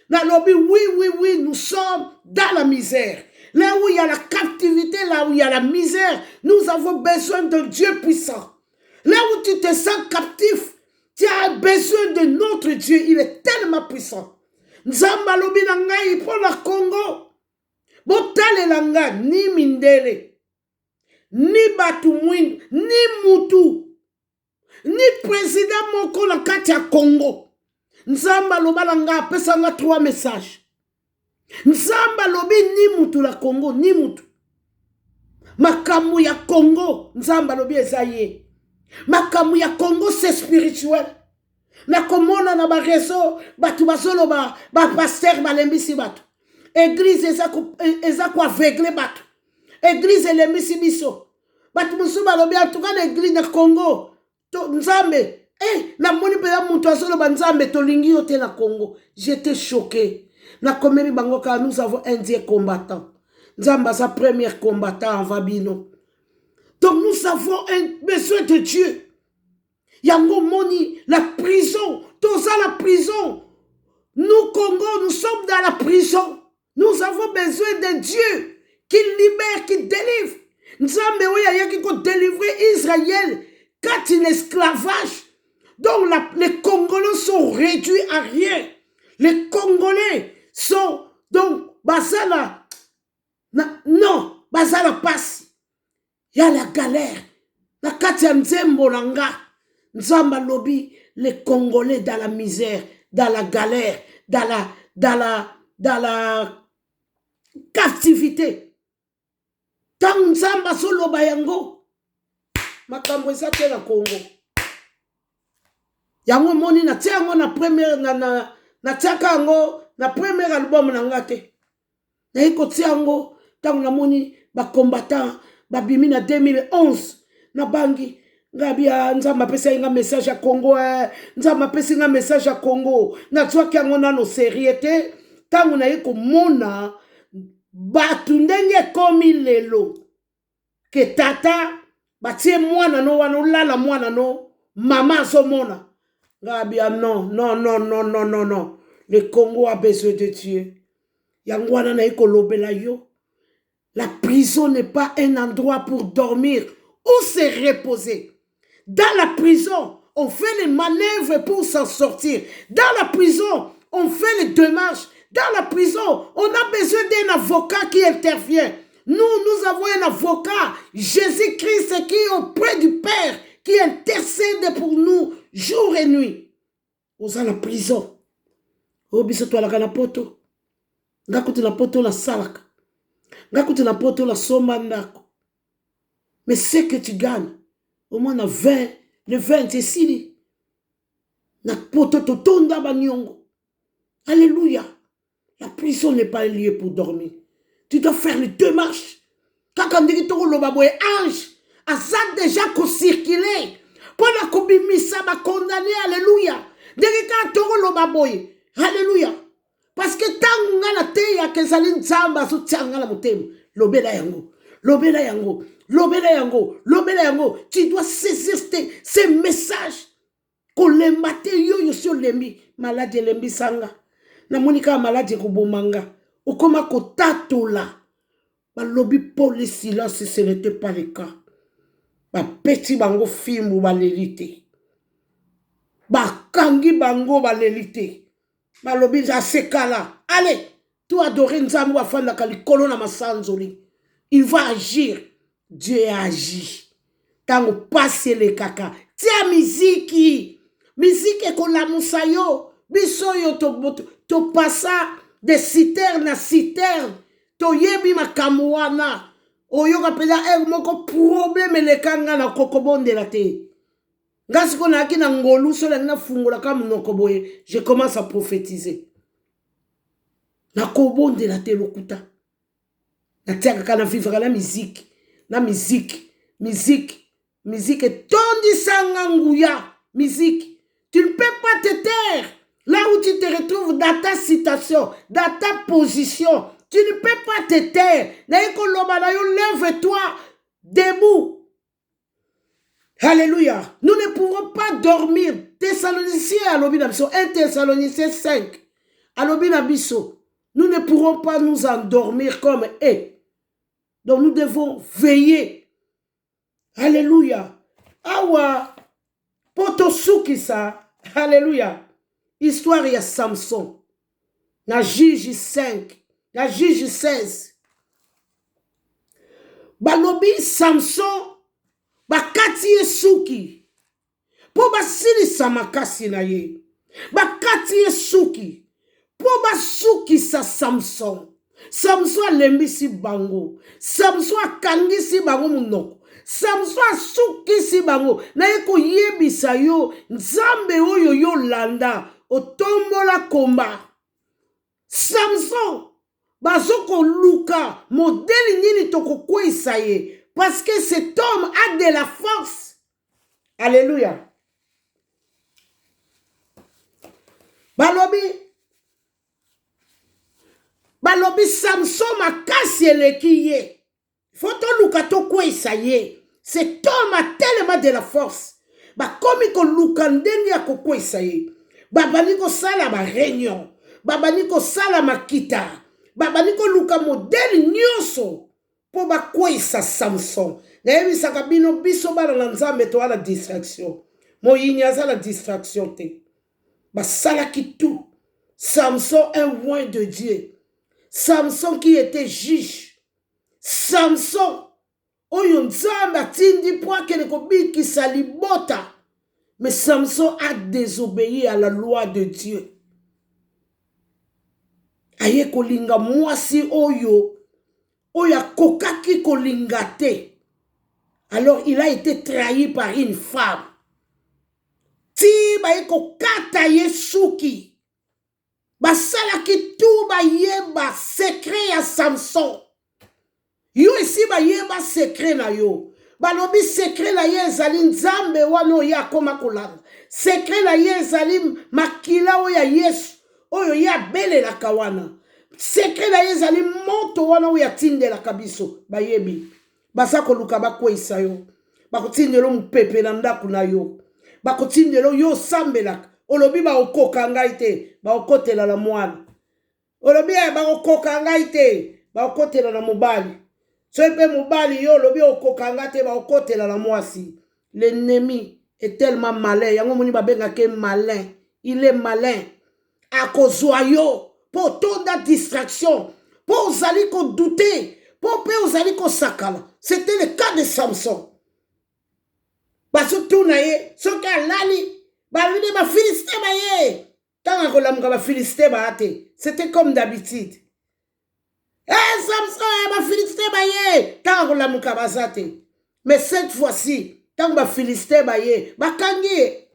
[SPEAKER 1] na lobi oui nous sommes dans la misère. Là où il y a la captivité, là où il y a la misère, nous avons besoin d'un Dieu puissant. Là où tu te sens captif, tu as besoin de notre Dieu. Il est tellement puissant. Nzamba lobi na ngai pour la Congo. Botale langa ni mindele, ni batu mwin, ni mutu, ni président moko na kati ya Congo. Nzamba loba langa pesanga 3 messages. Nzamba lobi ni mutu la Congo, ni mutu. Makamu ya Congo, nzamba lobi ezaye. Makamu ya Congo c'est spirituel. Na komona na ba réseau, batu basolo ba pasteur balembisi batu. Église eza ko aveugle batu. Église elembisi biso. Batu musu balobi en tout cas l'église na Congo. To nzambe, na moni pela mutu asolo ba nzambe tolingi yo te na Congo. J'étais choqué. Na komeri bangoka, nous avons un Dieu combattant. Nzamba sa premier combattant en Vabino. Donc nous avons un besoin de Dieu. Yango moni, la prison. Tout ça la prison. Nous Congo, nous sommes dans la prison. Nous avons besoin de Dieu qui libère, qui délivre. Nzambe oya yaki ko délivrer Israël quand il esclavage. Donc les Congolais sont réduits à rien. Les Congolais sont donc basala non basala passe. Il y a la galère. La katia nzembo langa. Nzamba lobi les Congolais dans la misère, dans la galère, dans la captivité. Tant nzamba solo bayango. Makambo ezate na Congo. Yango moni na tiango na première na tiaka yango na premier album na ngate. Na iko tiango tango na moni ba combattant ba bimi na 2011 na bangi ngabia nzamba pesa inga message ya Congo nzamba pesa inga message ya Congo na twaki yango na no seriete tango na iko mona batu ndenge komi lelo ke tata batie mwana no wana lala mwana no mama so mona ngabia non. Le Congo a besoin de Dieu. Yangwana na iko lobela yo. La prison n'est pas un endroit pour dormir ou se reposer. Dans la prison, on fait les manœuvres pour s'en sortir. Dans la prison, on fait les démarches. Dans la prison, on a besoin d'un avocat qui intervient. Nous avons un avocat, Jésus-Christ, qui est auprès du Père, qui intercède pour nous jour et nuit. Vous êtes en prison. Obiso to la kana poto. Ngakuti na poto la salaka. Ngakuti na poto la soma ndako. Mais ce que tu gagnes, au moins na 20, le 20 c'est sili. Na poto to tonda banyongo. Alléluia. La prison n'est pas un lieu pour dormir. Tu dois faire les démarches. Quand on dit que tu as ange, ça déjà qu'on circulé. Pour la kobimisa ba condamné, alléluia. Dès que tu as alléluia. Parce que tant nga na te ya kezali nzamba so tianga la motema. Lobela yango. Lobela yango. Lobela yango. Lobela yango. Tu dois saisir ces messages. Qu'on les mate yo sur lembi. Malade lembi sanga. Na monika malade kubomanga. Okoma kotatola. Ba lobi pour le silence ce n'était pas le cas. Ba petit bango film ba lelite. Ba kangi bango ba lelite. Balobi za sekala. Allez, tu adorer nzambe wa fanda kalikolo na masanzoli. Il va agir. Dieu agit. Tango passe le kaka. Tia miziki. Miziki ko la musayo. Biso yo to passa de citerne à citerne. To yebi makamuana. Oyo kapela moko problème le kanga na kokobonde la te. Nga siko na aki na ngolu so na fungola ka munoko boye, je commence à prophétiser. Na kobonde la te lokuta. Na tiaka kana vivre la musique. La musique. Musique et tondi sangangouya. Musique. Tu ne peux pas te taire. Là où tu te retrouves dans ta situation, dans ta position, tu ne peux pas te taire. Lève-toi debout. Alléluia. Nous ne pouvons pas dormir. Thessaloniciens à l'obinabiso. 1 Thessaloniciens 5. À l'obinabiso. Nous ne pourrons pas nous endormir comme eux. Donc nous devons veiller. Alléluia. Awa. Potosuki ça. Alléluia. Histoire ya Samson. Na Juge 5. Na Juge 16. Balobi Samson. Bakati Yesuki. Po basili samakasi na ye. Bakati Yesuki. Po basuki sa Samson. Samson lembisi bango. Samson akangisi bango munoko. Samson asukisi bango. Na yeko yebisa yo. Nzambe oyo yo landa. Otombola komba. Samson. Bazoko luka. Modeli nini toko kwesa ye. Parce que cet homme a de la force. Alléluia. Balobi Samson makasi eleki ye. Foto luka to kwesa ye. Cet homme a tellement de la force. Bakomi ko luka ndenge ya ko kwesa ye. Babani ko sala ba réunion. Babani ko sala makita. Babani ko luka modeli nyonso. Po bakwesa Samson. Na yebi sakabino biso bana na nzambe to ala distraction. Moyini azala distraction te. Basala ki tout. Samson un roi de Dieu. Samson qui était juge. Samson oyo nzambe atindi po akene kobikisa libota. Mais Samson a désobéi à la loi de Dieu. Aye kolinga mwasi oyo. Oya kokaki kolingate. Alors il a été trahi par une femme. Ti ba eko kata Yesuki. Basala ki tout ba yeba secret ya Samson. Yo ici ba yeba secret na yo. Balobi secret na ye ezali nzambe wano ya koma kolanga. Secret na ye ezali makila oya Yesu. Oyo ya bele la kawana. Secret na yezali moto wana uya tinde la kabiso bayebi basako luka bakwesa yo bakotindelo mupepe na ndaku na yo bakotindelo yo sambela olobi ba okoka ngai te ba okotela la mwana olobi ba okoka ngai te ba okotela na mobali so pe mobali yo olobi okoka ngai te ba okotela la mwasi. L'ennemi est tellement malin yango moni babenga ke malin. Il est malin à kozwa yo. Pour ton distraction, pour osali ko douter, pour pe osali ko sakala. C'était le cas de Samson. Baso tunaye, soka lali, ba vide ba Philisté ba ye. Tanga ko lamuka ba Philisté ba ate. C'était comme d'habitude. Samson ba Philisté ba ye. Tanga ko lamuka ba zate. Mais cette fois-ci, tanga ba Philisté ba ye, ba kangi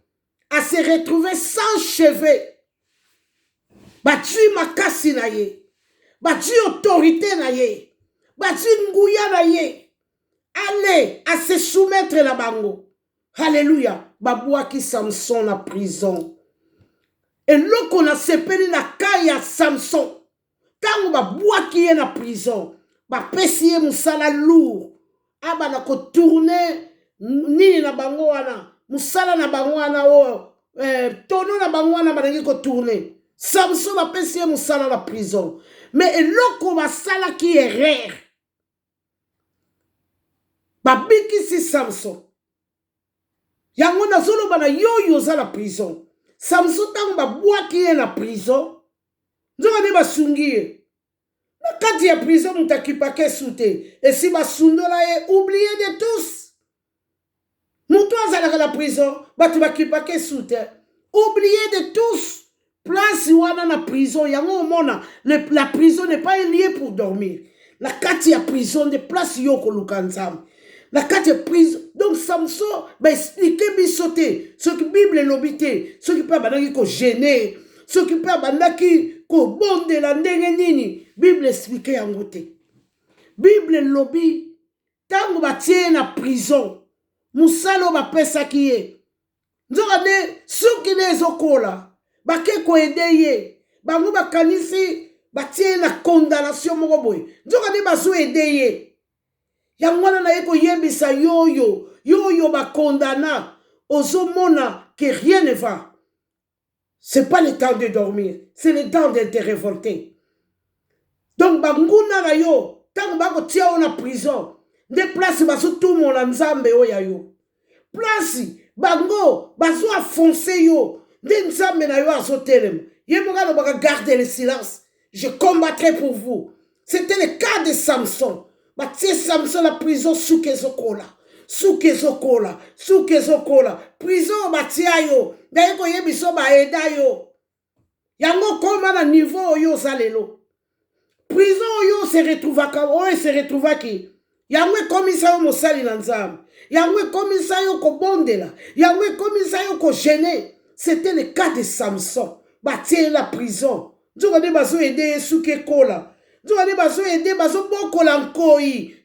[SPEAKER 1] a se retrouver sans cheveux. Batu makasi na ye. Batu autorité na ye. Batu nguya na ye. Allez à se soumettre la bango. Alléluia. Baboua qui Samson la prison. Et là qu'on a sepeli la caille à Samson. Tant baboua qui est la prison. Ba pesiye musala lourd. Aba na ko tourner nini na bango wana. Musala na bango wana o. Tono na bango wana ba ko tourner. Samson a pesiye musala la prison. Mais eloko basala qui est rare. Babiki si Samson. Yango na zolo bana yo za la prison. Samson tango babwa qui est la prison. Nzonga ne basungi. Na kati ya prison mutakipake sute. Et si basundola ye oublié de tous. Mutu azalaka la prison. Batu bakipake sute. Oublié de tous. Place wana na prison. Yango mona. La prison n'est pas un lieu pour dormir. La kati ya prison de place yo koluka nzambe. La carte prise. Donc Samson, expliquer bisoté. Ce qui Bible est l'obité. Ce qui peut abanaki ko gêner. Ce qui peut abanaki ko bonde la ndenge nini. Bible expliquer en côté. Bible lobby. Tango batie na prison. Musalo ba pesa kiye. Nzokane suki ne zokola. Bake ko edeye. Bango bakanisi batie na condamnation moko boye. Nzokane bazo edeye. Yangwana na yeko yebisa yoyo ba condamna ozomona que rien ne va. C'est pas le temps de dormir, c'est le temps de te révolter. Donc banguna na yo, tango bako tia na prison, de place baso tout mon nzambe oya yo. Place bango baso affoncer yo, de nzambe na yo azotelem. Yemoga no baka garder le silence. Je combattrai pour vous. C'était le cas de Samson. Batie Samson la prison soukezokola. Prison batia yo. Dayeko yebiso ba eda yo. Yango koma na niveau yo salelo. Prison yo se retrouva ki. Yango komisa yo mosali na nzambe. Yango komisa yo ko bondela. Yango komisa yo ko gêner. C'était le cas de Samson. Batie la prison. Nzoko de bazo ede soukekola. Nzokane bazo ede bazo bokola nkoi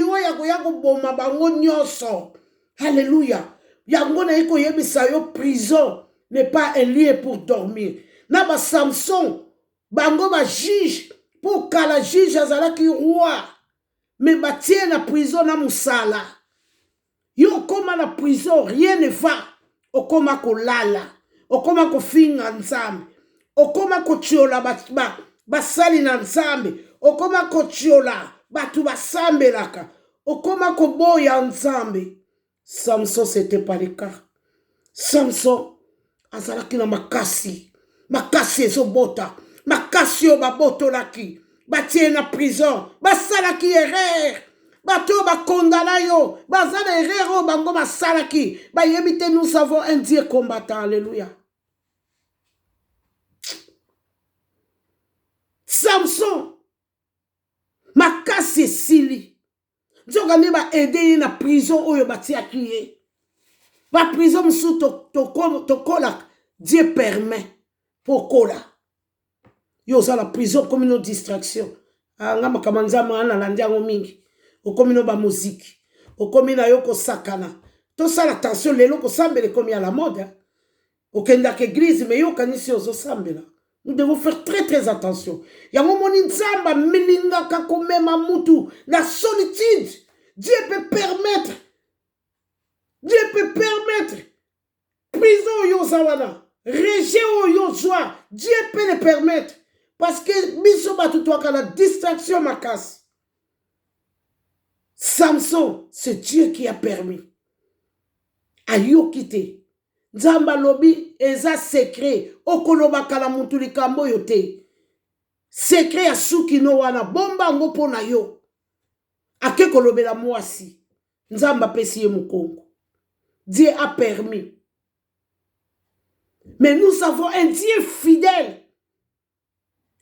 [SPEAKER 1] oya koya koboma bango nyonso. Alléluia. Yango na yeko yebisa yo prison n'est pas un lieu pour dormir. Na ba Samson bango ba juge pour kala juge azalaki roi. Mais batie na prison na musala. Yo koma na prison rien ne va. Okoma kolala. Okoma kofinga nzambe. Okoma kochiola basali na nzambe. Okoma kochiola batu basambe laka. Okoma koboya nzambe. Samson c'était pas le cas. Samson azalaki na makasi. Makasi ezobota. Makasi yo baboto laki. Batie na prison. Basalaki erreur. Bato bakondana yo. Bazana erreur bango basalaki. Bayebite nous savons un Dieu combattant. Alléluia. Samson makasi sili nzokane ba aider na prison oyo batiaki ye ba prison msu to kola Dieu permet pour kola yo za la prison comme une distraction nga makamanza mana la ndiango mingi okomino ba musique okomina yo ko sakana to sala attention lelo ko sambele comme à la mode okenda ke église mais yo kanisi ozo sambela. Nous devons faire très attention. Yango moni nzamba milinga kakomema mutu la solitude. Dieu peut permettre. Prison yo zawana. Rejet yo joie. Dieu peut le permettre. Parce que biso batutwaka la distraction makasi. Samson, c'est Dieu qui a permis. Ayo kite. Nzamba lobi eza secret okoloba kala mutu likambo yote secret ya suki no wana bomba ngo pona yo ake kolobela mwasi nzamba pesi ye mukongo. Dieu a permis. Mais nous avons un Dieu fidèle.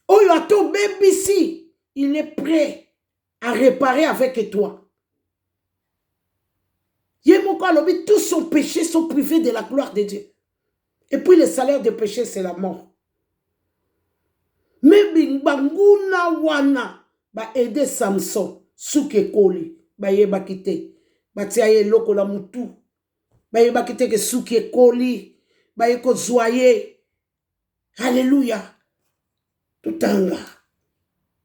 [SPEAKER 1] Oyo ato bebisi, il est prêt à réparer avec toi. Tous son péché sont privés de la gloire de Dieu. Et puis le salaire de péché, c'est la mort. Mais banguna wana ba aider Samson suke koli ba yeba kite ba tiaye loko la mutu ba yeba kite ke suke koli ba yeko zoyer. Alléluia. Tutanga.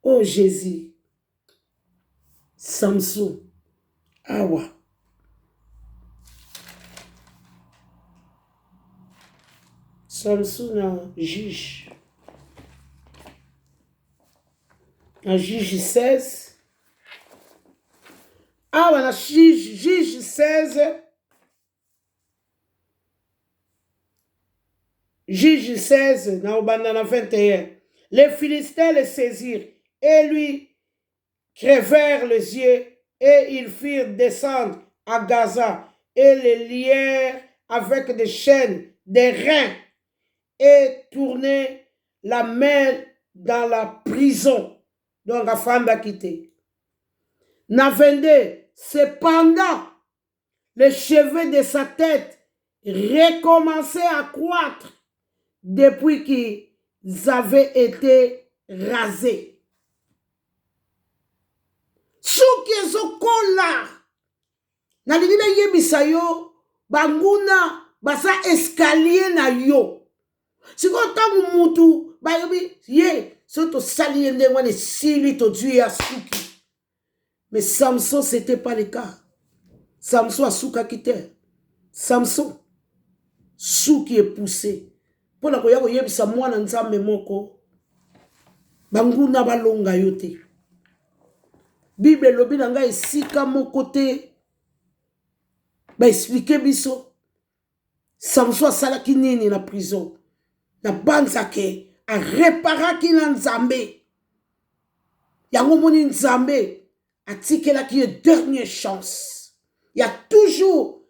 [SPEAKER 1] Oh Jésus. Samson. Awa. Samson un juge. Un juge 16. Ah, voilà, juge 16. Juge 16, dans 21. Les Philistins le saisirent et lui crevèrent les yeux et ils firent descendre à Gaza et les lièrent avec des chaînes, des reins et tourner la main dans la prison. Donc, afin de quitter. Na 22, Cependant, les cheveux de sa tête recommençaient à croître depuis qu'ils avaient été rasés. Suki ezokola nalingi nayebisa yo banguna basa escalier na yo siko ntango mutu bayobi ye so tosali ye ndenge wana esili tozwi ya suki. Mais Samson c'était pas le cas. Samson asukaki te. Samson suki epoussé mpona koya koyebisa mwana nzambe moko banguna balonga yo te. Bible elobi na ngai esika moko te baexplike biso Samson asalaki nini na prison na banzake areparaki na nzambe yango moni nzambe atikelaki ye dernière chance. Il y a toujours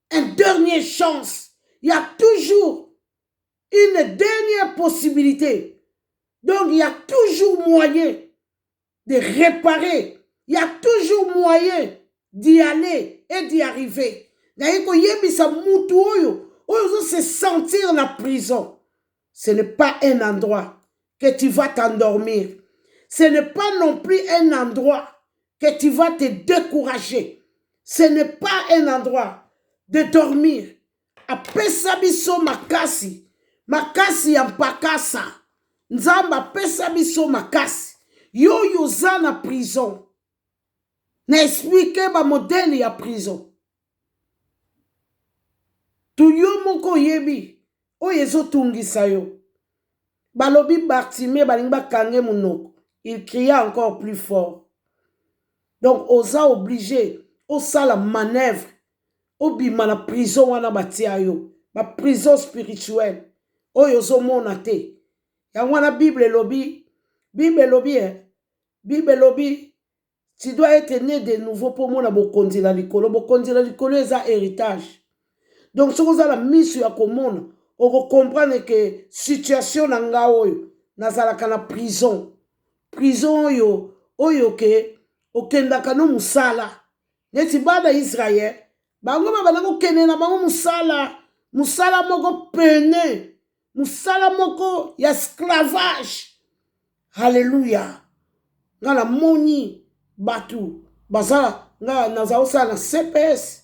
[SPEAKER 1] une dernière chance. Il y a toujours une dernière possibilité. Donc il y a toujours moyen de réparer. Il y a toujours moyen d'y aller et d'y arriver. Naïko yebisa mutu oyo se sentir na prison. Ce n'est pas un endroit que tu vas t'endormir. Ce n'est pas non plus un endroit que tu vas te décourager. Ce n'est pas un endroit de dormir. Apesa biso makasi. Makasi ya mpakasa. Nzamba apesa biso makasi. Yo yoza na prison. Na explique ba modèle ya prison. Tu yo moko yebi. Oyo ezotungisa yo. Balobi Bartimée balingi bakange munoko. Il cria encore plus fort. Donc oza obligé osa la manœuvre. Obima na prison wana batia yo. Ba prison spirituelle. Oyo ozomona te. Yango wana Bible lobi. Bible lobi Bible lobi. Tu dois être né de nouveau pour mona bokonzi la likolo. Bokonzi la likolo eza héritage. Donc si vous avez la mise ya komona, on comprendre que situation na nga oyo nazalaka na prison. Prison oyo ke okendaka no musala. Neti bana Israël, bango babango kene na bango musala, musala moko pene, musala moko ya esclavage. Alléluia. Nga la moni batu, bazala nga nazao sa na CPS.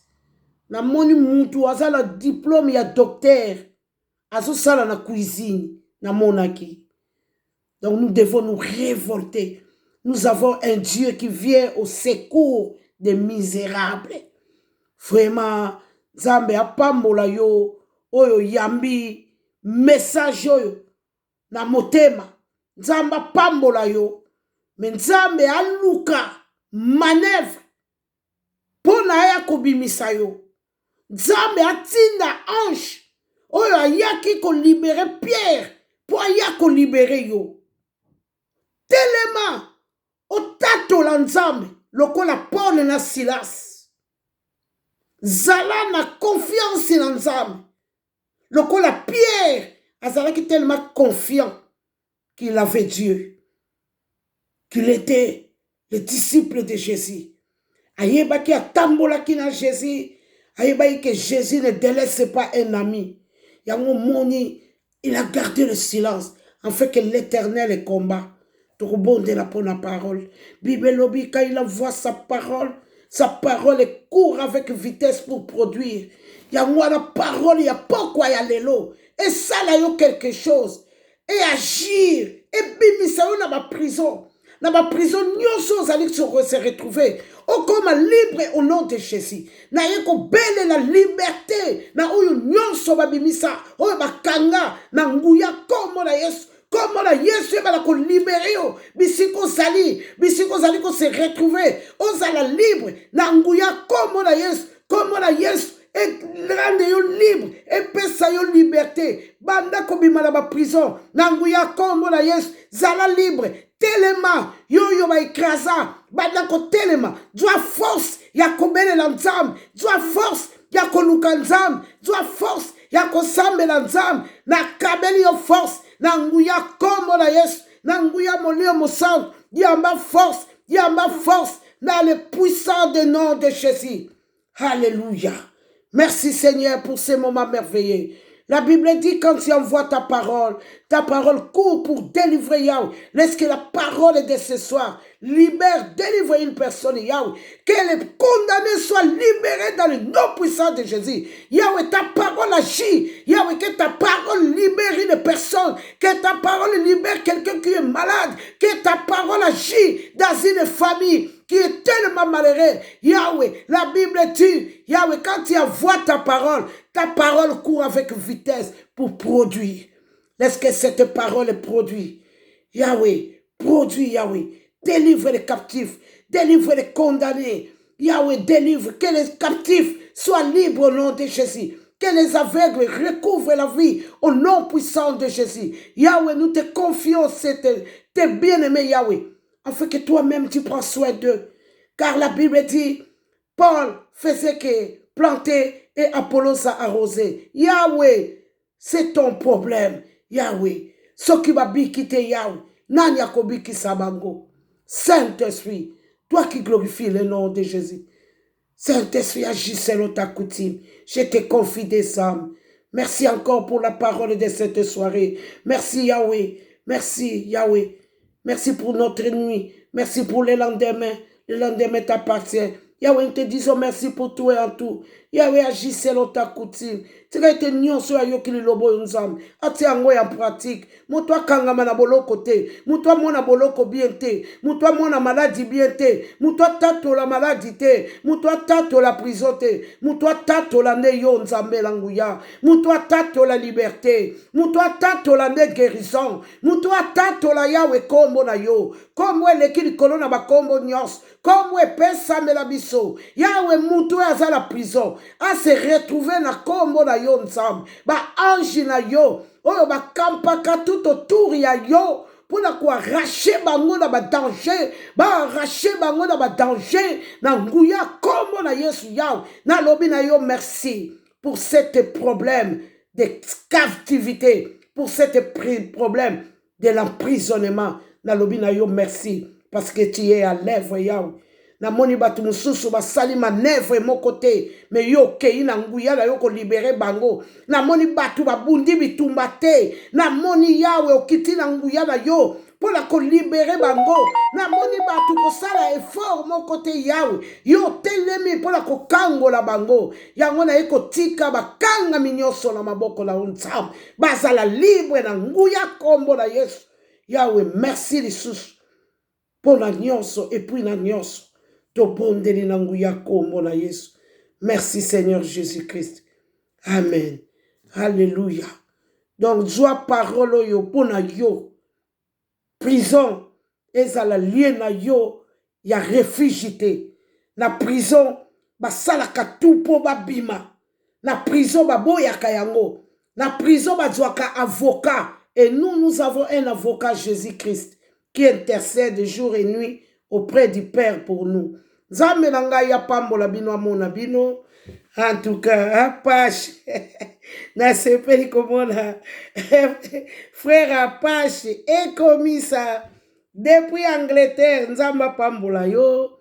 [SPEAKER 1] Na moni mutu azala diplôme ya docteur. Azo sala na cuisine na monaki. Donc nous devons nous révolter. Nous avons un Dieu qui vient au secours des misérables. Vraiment, Nzambe apambola yo, oyo yambi, message oyo, na motema. Nzambe apambola yo, mais Nzambe aluka, manœuvre, pona ya kobimisa yo. Nzambe atinda ange, oyo ayaki ko libérer Pierre, po ayako libérer yo. Tellement, otato la Nzambe, lokola Paul na Silas. Zala na confiance na Nzambe. Lokola Pierre, azalaki tellement confiant qu'il avait Dieu, qu'il était le disciple de Jésus. Ayebaki atambolaki na Jésus, ayebaki que Jésus ne délaisse pas un ami. Yango moni, il a gardé le silence, en fait que l'Éternel combat. Tourubonde la pour la parole. Bible lobi, quand il envoie sa parole court avec vitesse pour produire. Yango la parole, ya pourquoi ya lelo. Et ça là yo quelque chose. Et agir. Et bimisa yo na ba prison. Na ba prison nyonso zali se retrouver. O comme libre au nom de Jésus. Na yeko belle la liberté. Na oyo nyonso ba bimisa. Oyo ba kanga. Na nguya comme na Yesu. Comment la Yesu va la libérer, bisiko zali ko se retrouver, ozala libre, nanguya comment la Yesu, et rende yo libre, et pesa yo liberté, banda kobima na ba prison, nanguya comment la Yesu, zala libre, telema, yo ba écrasa, banda ko telema, doa force, ya kobele la nzam, doa force, ya koluka nzam, doa force, ya kosambe la nzam, na kabeli yo force, nanguya komo na Yesu, nanguya molio mosantu, yamba force, dans le puissant de nom de Jésus. Alléluia. Merci Seigneur pour ces moments merveilleux. La Bible dit quand tu envoies ta parole court pour délivrer Yahweh. Laisse que la parole de ce soir libère, délivre une personne Yahweh. Que les condamnés soient libérés dans le nom puissant de Jésus. Yahweh, ta parole agit. Yahweh, que ta parole libère une personne. Que ta parole libère quelqu'un qui est malade. Que ta parole agit dans une famille qui est tellement malheureux. Yahweh, la Bible dit, Yahweh, quand tu envoies ta parole court avec vitesse pour produire. Laisse que cette parole produise. Yahweh, produit Yahweh. Délivre les captifs, délivre les condamnés. Yahweh, délivre, que les captifs soient libres au nom de Jésus. Que les aveugles recouvrent la vie au nom puissant de Jésus. Yahweh, nous te confions, tes bien-aimés Yahweh. Afin que toi-même tu prends soin d'eux. Car la Bible dit, Paul faisait que planter et Apollos a arrosé. Yahweh, c'est ton problème. Yahweh, ce qui va quitter Yahweh, nan yakobi ki sabango. Saint-Esprit, toi qui glorifies le nom de Jésus. Saint-Esprit, agis selon ta coutume. Je te confie des âmes. Merci encore pour la parole de cette soirée. Merci Yahweh. Merci Yahweh. Merci pour notre nuit. Merci pour le lendemain. Le lendemain t'appartient. Yahweh, nous te disons merci pour tout et en tout. Yahweh, agis selon ta coutume. Tu as été nyonso ya yokili lobo yunzam. Ati ango en pratique. Moutoi kangama na boloko te. Moutoi mona boloko bien te. Moutoi mona maladie bien te. Moutoi tato la maladie te. Moutoi tato la prison te. Moutoi tato la ne yo nzambe languya. Moutoi tato la liberté. Moutoi tato la ne guérison. Moutoi tato la Yahweh kombo na yo. Komwe lekili kolona ba kombo nyos. Komwe pesa me la biso. Yahweh moutoi aza la prison. A se retrouver na kombo na yo nzambe. Ba ange na yo. Oyo ba kampaka tout autour ya yo. Pour na quoi racher bango na ba danger. Ba racher bango na ba danger. Na nguya kombo na Yesu Yahweh. Na lobi na yo merci. Pour cet problème de captivité. Pour cet problème de l'emprisonnement. Na lobi na yo merci. Parce que tu es à l'œuvre Yahweh. Na moni batu mususu basali manevre mon côté mais yo kei na nguya na yo ko libérer bango na moni batu babundi bitumba te na moni Yahweh okiti na nguya na yo pour la ko libérer bango na moni batu ko sala effort mon côté Yahweh yo telemi pour la ko kango la bango yango na eko tika bakanga minyoso na maboko la unsam bazala libre na nguya kombo na Yesu Yahweh merci lisusu pour la nyonso et puis la nyonso merci Seigneur Jésus-Christ. Amen. Alléluia. Donc, joie parole yo pona yo. Prison, ezala lié na yo, ya réfugié. Na prison, basalaka tout po babima. Na prison, baboyaka yango. Na prison, bazwaka avocat. Et nous avons un avocat Jésus-Christ qui intercède jour et nuit auprès du Père pour nous. Nzambe nanga ya pambola bino amona bino. En tout cas, Apache. Na sepeli komona. Frère Apache et commis ça depuis Angleterre. Nzamba pambola yo.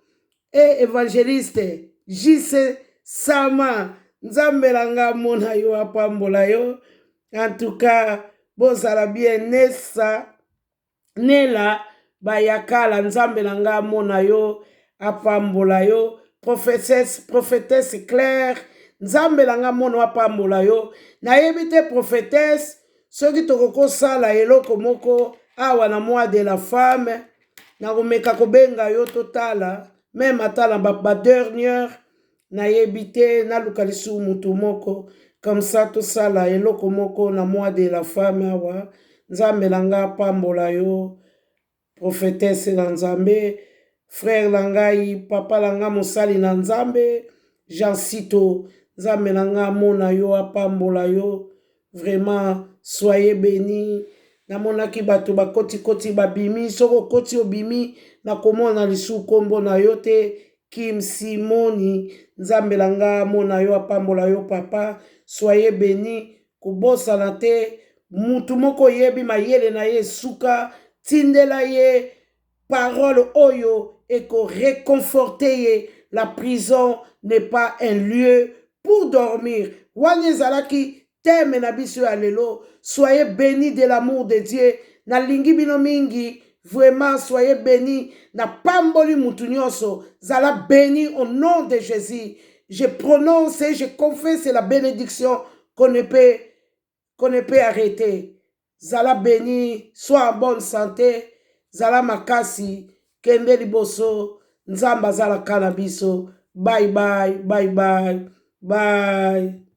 [SPEAKER 1] Et évangéliste J.C. Sama. Nzambe nanga mona yo apambola yo. En tout cas, bozala bien nessa. Nela. Bayakala nzambe nanga mona yo apambola yo prophétesse Claire nzambe nanga mona apambola yo nayebite prophétesse soki tokoko sala eloko moko awa na mois de la femme na komeka kobenga yo totala même atala ba dernière nayebite na lukalisu mutu moko comme ça tosala eloko moko na mois de la femme awa nzambe nanga apambola yo prophétesse na nzambe frère langai papa langa mosali na nzambe Jean Sito nzambe langa mona yo apambola yo vraiment soyez bénis namonaki bato bakoti babimi soko koti obimi na komona lisu kombo na yo te Kim Simoni nzambe langa mona yo apambola yo papa soyez bénis kubosana te mutu moko yebi mayele na ye suka tindela ye parole oyo et qu'on réconforte. La prison n'est pas un lieu pour dormir. Wanyezalaki teme na biso ya lelo. Soyez bénis de l'amour de Dieu. Na lingi bino mingi. Vraiment, soyez bénis. Na pamboli mutunyoso. Zala béni au nom de Jésus. Je prononce et je confesse la bénédiction qu'on ne peut arrêter. Zala béni, sois en bonne santé. Zala makasi, kende liboso, nzamba zala kanabiso. Bye bye, bye bye, bye.